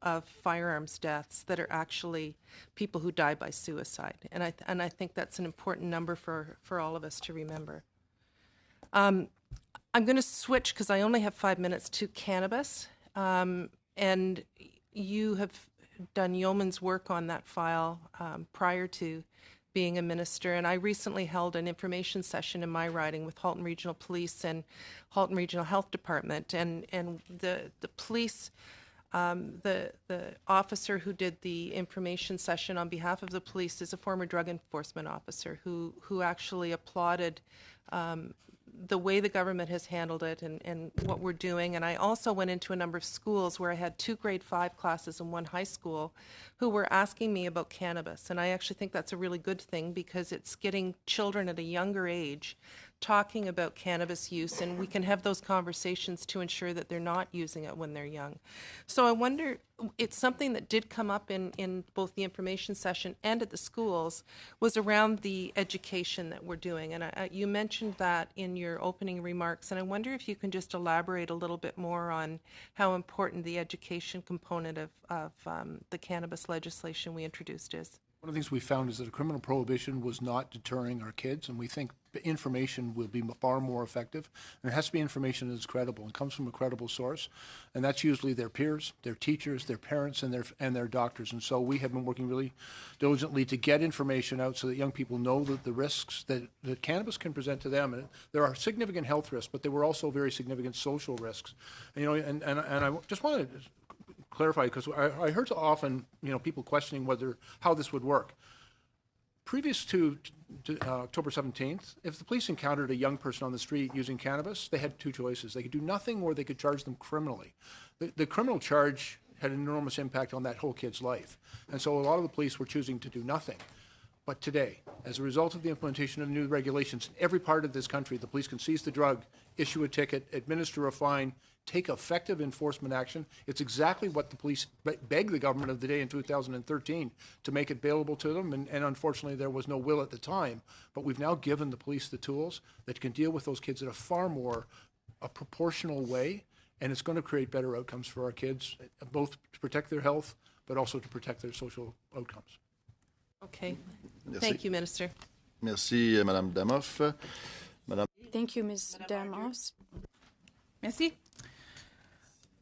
of firearms deaths that are actually people who die by suicide. And I think that's an important number for all of us to remember. I'm going to switch, because I only have 5 minutes, to cannabis. And you have done yeoman's work on that file prior to being a minister, and I recently held an information session in my riding with Halton Regional Police and Halton Regional Health Department, and the police, the officer who did the information session on behalf of the police is a former drug enforcement officer who actually applauded the way the government has handled it and what we're doing. And I also went into a number of schools where I had 2 grade 5 classes and 1 high school who were asking me about cannabis. And I actually think that's a really good thing, because it's getting children at a younger age talking about cannabis use, and we can have those conversations to ensure that they're not using it when they're young. So I wonder, it's something that did come up in both the information session and at the schools, was around the education that we're doing. And you mentioned that in your opening remarks, and I wonder if you can just elaborate a little bit more on how important the education component of the cannabis legislation we introduced is. One of the things we found is that a criminal prohibition was not deterring our kids, and we think information will be far more effective. And it has to be information that is credible and comes from a credible source, and that's usually their peers, their teachers, their parents, and their doctors. And so we have been working really diligently to get information out so that young people know that the risks that cannabis can present to them. And there are significant health risks, but there were also very significant social risks. And I just want to clarify, because I heard so often, people questioning how this would work. Previous to October 17th, if the police encountered a young person on the street using cannabis, they had 2 choices. They could do nothing, or they could charge them criminally. The criminal charge had an enormous impact on that whole kid's life. And so a lot of the police were choosing to do nothing. But today, as a result of the implementation of new regulations in every part of this country, the police can seize the drug, issue a ticket, administer a fine, take effective enforcement action. It's exactly what the police begged the government of the day in 2013 to make it available to them, and unfortunately there was no will at the time. But we've now given the police the tools that can deal with those kids in a far more proportional way, and it's going to create better outcomes for our kids, both to protect their health, but also to protect their social outcomes. Okay. Merci. Thank you, Minister. Merci, Madame Damoff. Thank you, Ms. Damos. Merci.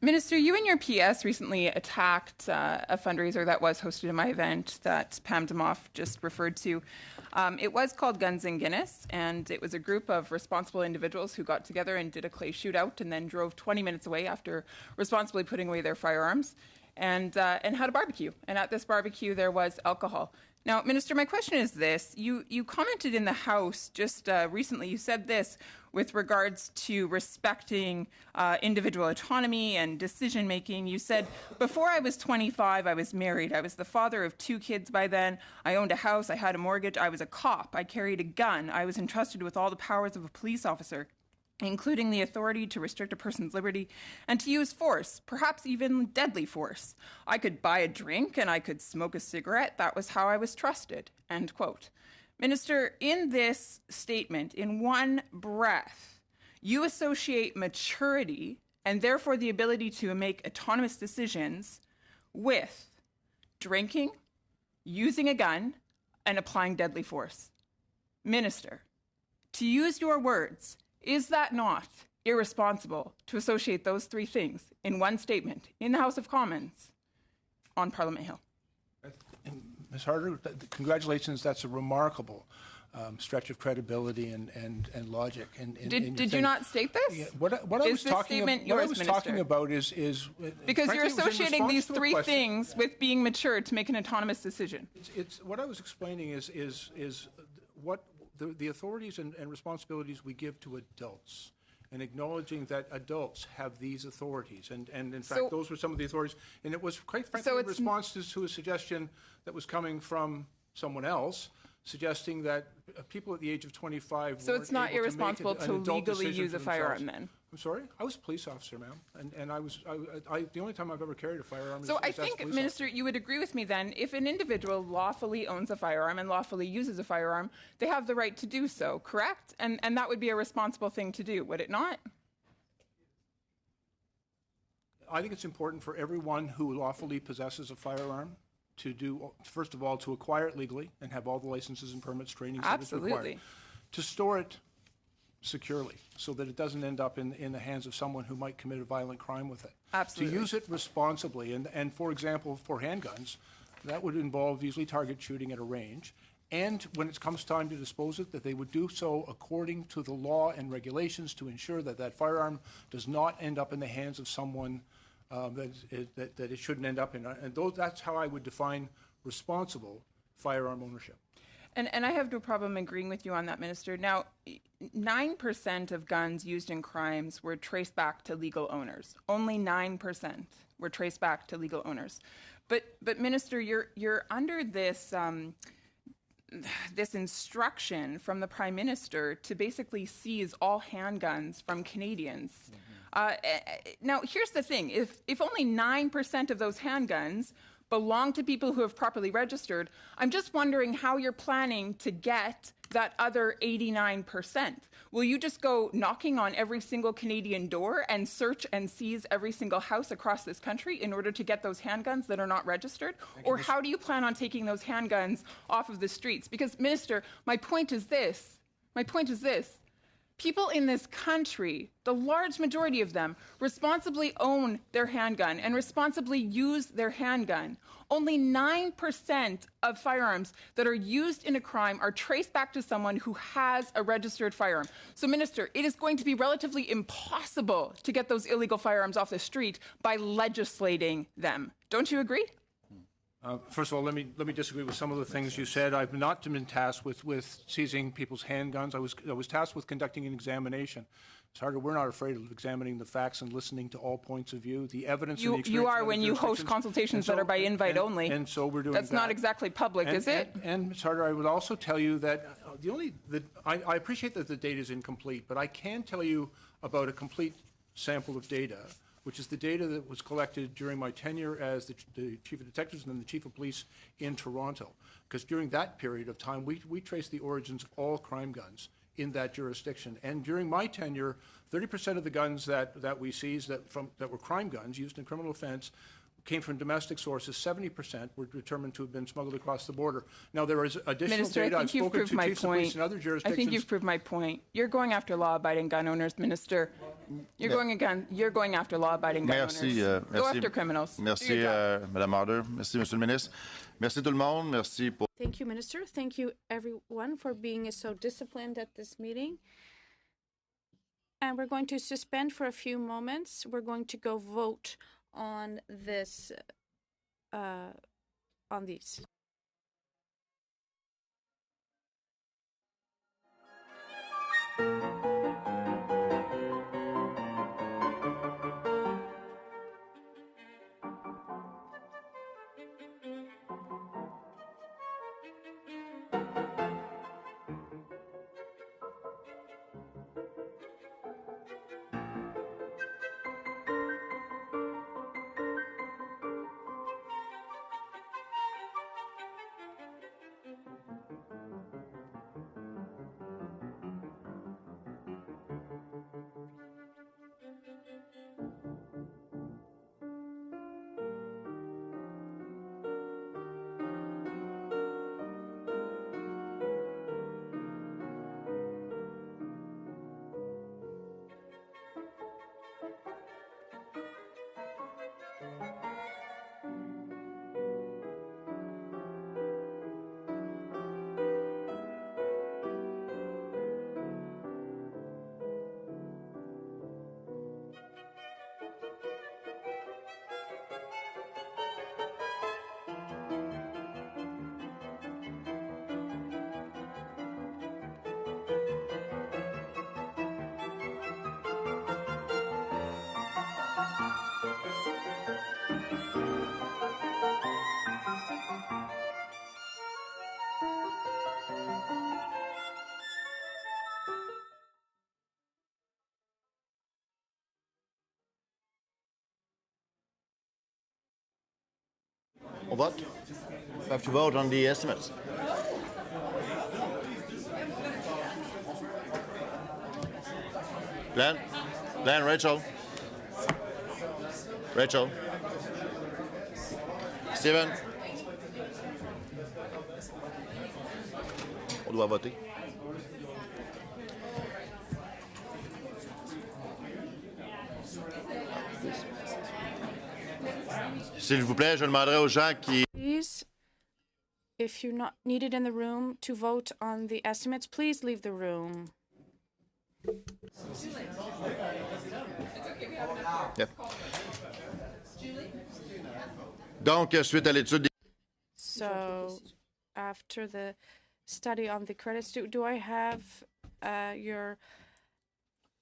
Minister, you and your PS recently attacked a fundraiser that was hosted in my event that Pam Damoff just referred to. It was called Guns and Guinness, and it was a group of responsible individuals who got together and did a clay shootout and then drove 20 minutes away after responsibly putting away their firearms and had a barbecue. And at this barbecue, there was alcohol. Now, Minister, my question is this. You commented in the House just recently, you said this with regards to respecting individual autonomy and decision-making. You said, before I was 25, I was married. I was the father of 2 kids by then. I owned a house. I had a mortgage. I was a cop. I carried a gun. I was entrusted with all the powers of a police officer. including the authority to restrict a person's liberty and to use force, perhaps even deadly force. I could buy a drink and I could smoke a cigarette. That was how I was trusted." End quote. Minister, in this statement, in one breath, you associate maturity and therefore the ability to make autonomous decisions with drinking, using a gun, and applying deadly force. Minister, to use your words, is that not irresponsible to associate those three things in one statement in the House of Commons on Parliament Hill? Ms. Harder, congratulations. That's a remarkable stretch of credibility and logic. Did you not state this? Yeah, what I was talking about is because frankly, you're associating these three question. things with being mature to make an autonomous decision. It's what I was explaining is what the authorities and responsibilities we give to adults, and acknowledging that adults have these authorities. And in fact, those were some of the authorities. And it was quite frankly in response to a suggestion that was coming from someone else, suggesting that people at the age of 25 So it's not irresponsible to legally use a firearm then? I'm sorry? I was a police officer, ma'am. And I the only time I've ever carried a firearm So is I as a think, police Minister, officer. you would agree with me then, if an individual lawfully owns a firearm and lawfully uses a firearm, they have the right to do so, correct? And that would be a responsible thing to do, would it not? I think it's important for everyone who lawfully possesses a firearm to do, first of all, to acquire it legally and have all the licenses and permits, trainings that is required. Absolutely. To store it securely so that it doesn't end up in the hands of someone who might commit a violent crime with it. Absolutely. To use it responsibly, and for example, for handguns, that would involve usually target shooting at a range. And when it comes time to dispose it, that they would do so according to the law and regulations to ensure that that firearm does not end up in the hands of someone that it shouldn't end up in. And that's how I would define responsible firearm ownership. And I have no problem agreeing with you on that, Minister. Now, 9% of guns used in crimes were traced back to legal owners. Only 9% were traced back to legal owners. But Minister, you're under this this instruction from the Prime Minister to basically seize all handguns from Canadians. Now, here's the thing. If only 9% of those handguns belong to people who have properly registered, I'm just wondering how you're planning to get that other 89%. Will you just go knocking on every single Canadian door and search and seize every single house across this country in order to get those handguns that are not registered? Or how do you plan on taking those handguns off of the streets? Because, Minister, my point is this. People in this country, the large majority of them, responsibly own their handgun and responsibly use their handgun. Only 9% of firearms that are used in a crime are traced back to someone who has a registered firearm. So, Minister, it is going to be relatively impossible to get those illegal firearms off the street by legislating them. Don't you agree? First of all, let me disagree with some of the things you said. I've not been tasked with seizing people's handguns. I was tasked with conducting an examination. It's harder. We're not afraid of examining the facts and listening to all points of view. The evidence. You are when you host consultations that are by invite only. And so we're doing. That's not exactly public, is it? And Ms. Harder, I would also tell you that I appreciate that the data is incomplete, but I can tell you about a complete sample of data, which is the data that was collected during my tenure as the Chief of Detectives and then the Chief of Police in Toronto. Because during that period of time, we traced the origins of all crime guns in that jurisdiction. And during my tenure, 30% of the guns that we seized that were crime guns used in criminal offense came from domestic sources. 70% were determined to have been smuggled across the border. Now, there is additional Minister, data. I think you've proved my point. In other jurisdictions. I think you've proved my point. You're going after law-abiding gun owners, Minister. You're going after law-abiding gun owners. Go after criminals. Merci, Madame Harder. Merci, Monsieur le Ministre. Merci tout le monde. Merci pour. Thank you, Minister. Thank you, everyone, for being so disciplined at this meeting. And we're going to suspend for a few moments. We're going to go vote on this, on these. On vote? We have to vote on the estimates. Glenn? Glenn, Rachel? Rachel? Steven? On doit voter. S'il vous plaît, je demanderai aux gens qui... Please, if you're not needed in the room to vote on the estimates, please leave the room. Yep. Donc, suite à l'étude... So, after the study on the credits, do I have your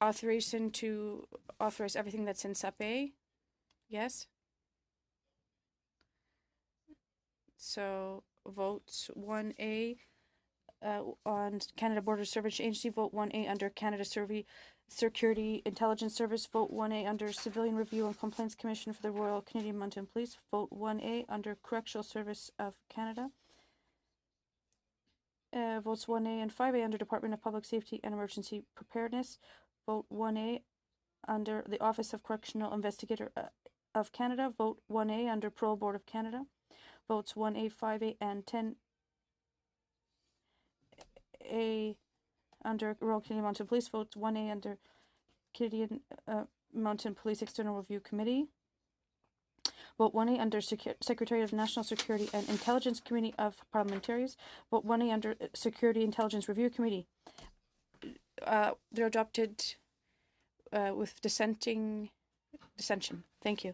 authorization to authorize everything that's in Sup A? Yes? So, votes 1A on Canada Border Service Agency, vote 1A under Canada Security Intelligence Service, vote 1A under Civilian Review and Complaints Commission for the Royal Canadian Mounted Police, vote 1A under Correctional Service of Canada, votes 1A and 5A under Department of Public Safety and Emergency Preparedness, vote 1A under the Office of Correctional Investigator of Canada, vote 1A under Parole Board of Canada, votes 1A, 5A, and 10A under Royal Canadian Mounted Police, votes 1A under Canadian Mounted Police External Review Committee, vote 1A under Secretary of National Security and Intelligence Committee of Parliamentarians, vote 1A under Security Intelligence Review Committee. They're adopted with dissension. Thank you.